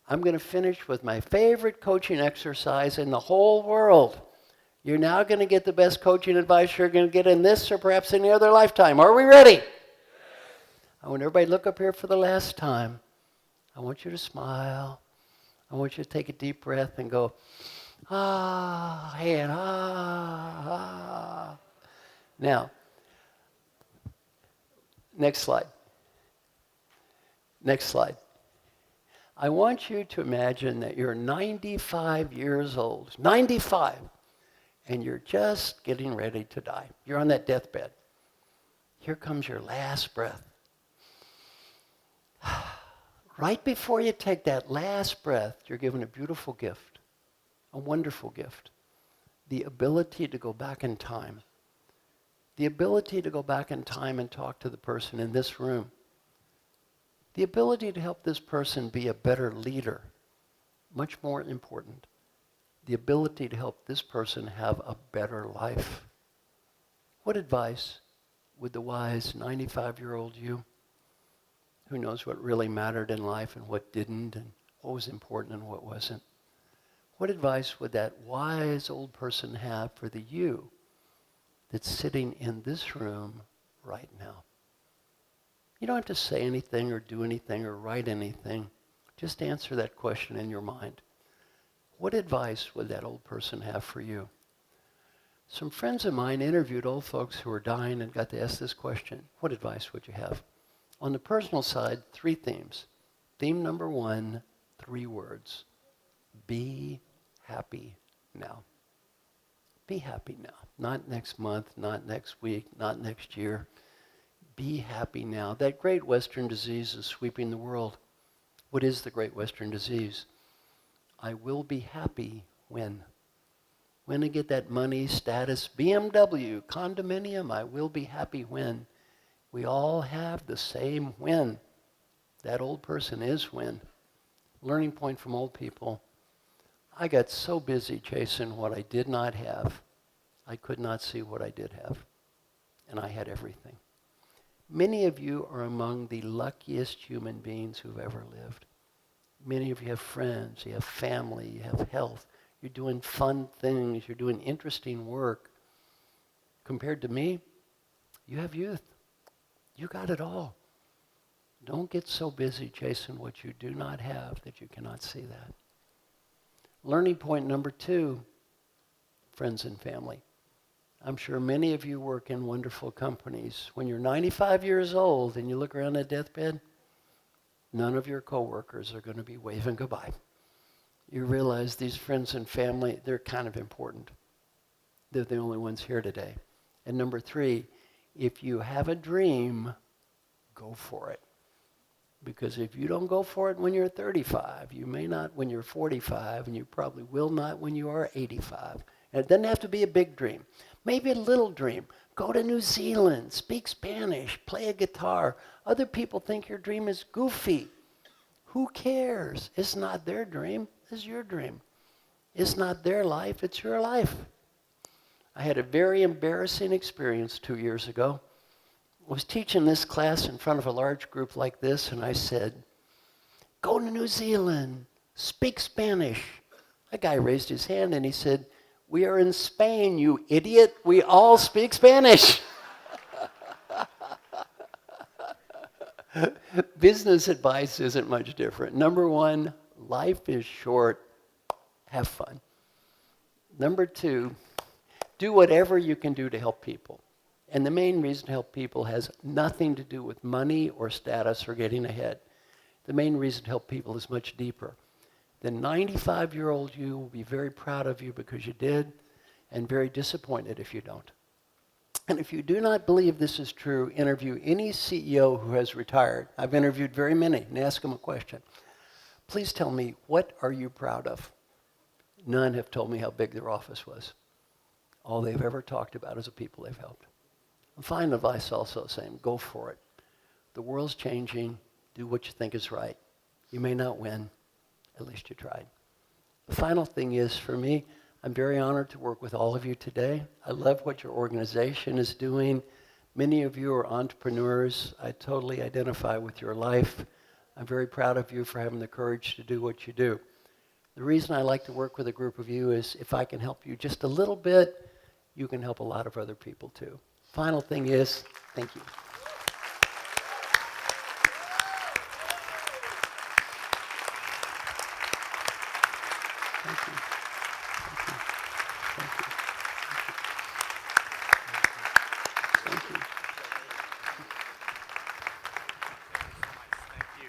[SPEAKER 2] I'm going to finish with my favorite coaching exercise in the whole world. You're now going to get the best coaching advice you're going to get in this or perhaps any other lifetime. Are we ready? Yes. I want everybody to look up here for the last time. I want you to smile. I want you to take a deep breath and go, ah, and ah, ah. Now, next slide. Next slide. I want you to imagine that you're 95 years old, 95, and you're just getting ready to die. You're on that deathbed. Here comes your last breath. Right before you take that last breath, you're given a beautiful gift, a wonderful gift, the ability to go back in time. The ability to go back in time and talk to the person in this room. The ability to help this person be a better leader, much more important. The ability to help this person have a better life. What advice would the wise 95-year-old you, who knows what really mattered in life and what didn't, and what was important and what wasn't, what advice would that wise old person have for the you that's sitting in this room right now? You don't have to say anything or do anything or write anything. Just answer that question in your mind. What advice would that old person have for you? Some friends of mine interviewed old folks who were dying and got to ask this question. What advice would you have? On the personal side, 3 themes. Theme number 1, 3 words. Be happy now. Be happy now. Not next month, not next week, not next year. Be happy now. That great Western disease is sweeping the world. What is the great Western disease? I will be happy when? When I get that money, status, BMW, condominium, I will be happy when? We all have the same when. That old person is when. Learning point from old people. I got so busy chasing what I did not have, I could not see what I did have. And I had everything. Many of you are among the luckiest human beings who've ever lived. Many of you have friends, you have family, you have health. You're doing fun things, you're doing interesting work. Compared to me, you have youth. You got it all. Don't get so busy chasing what you do not have that you cannot see that. Learning point number 2, friends and family. I'm sure many of you work in wonderful companies. When you're 95 years old and you look around that deathbed, none of your coworkers are going to be waving goodbye. You realize these friends and family, they're kind of important. They're the only ones here today. And number 3, if you have a dream, go for it. Because if you don't go for it when you're 35, you may not when you're 45, and you probably will not when you are 85. And it doesn't have to be a big dream. Maybe a little dream. Go to New Zealand, speak Spanish, play a guitar. Other people think your dream is goofy. Who cares? It's not their dream, it's your dream. It's not their life, it's your life. I had a very embarrassing experience 2 years ago. I was teaching this class in front of a large group like this, and I said, go to New Zealand, speak Spanish. A guy raised his hand and he said, We are in Spain, you idiot. We all speak Spanish. Business advice isn't much different. Number one, life is short. Have fun. Number two, do whatever you can do to help people. And the main reason to help people has nothing to do with money or status or getting ahead. The main reason to help people is much deeper. The 95-year-old you will be very proud of you because you did, and very disappointed if you don't. And if you do not believe this is true, interview any CEO who has retired. I've interviewed very many, and ask them a question. Please tell me, what are you proud of? None have told me how big their office was. All they've ever talked about is the people they've helped. And final advice also saying, go for it. The world's changing. Do what you think is right. You may not win. At least you tried. The final thing is, for me, I'm very honored to work with all of you today. I love what your organization is doing. Many of you are entrepreneurs. I totally identify with your life. I'm very proud of you for having the courage to do what you do. The reason I like to work with a group of you is if I can help you just a little bit, you can help a lot of other people too. Final thing is, thank you. Thank you. Thank you.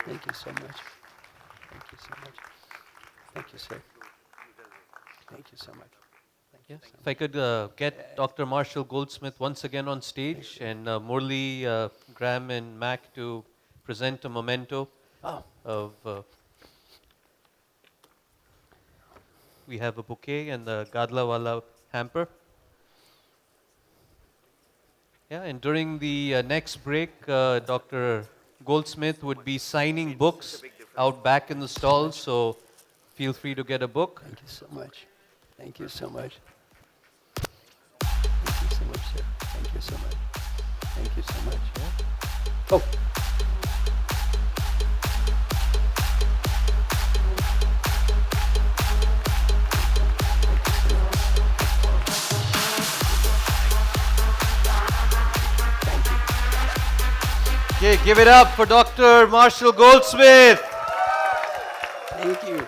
[SPEAKER 2] Thank you so much. Thank you so much. Thank you, sir. Thank you so much. Thank you.
[SPEAKER 1] Yes. If I could get Dr. Marshall Goldsmith once again on stage, and Murli, Graham, and Mac to present a memento of. We have a bouquet and the Gadlawala hamper. Yeah, and during the next break, Dr. Goldsmith would be signing books out back in the stalls, so feel free to get a book.
[SPEAKER 2] Thank you so much. Thank you so much. Thank you so much, sir. Thank you so much. Thank you so much. Oh.
[SPEAKER 1] Okay, give it up for Dr. Marshall Goldsmith.
[SPEAKER 2] Thank you.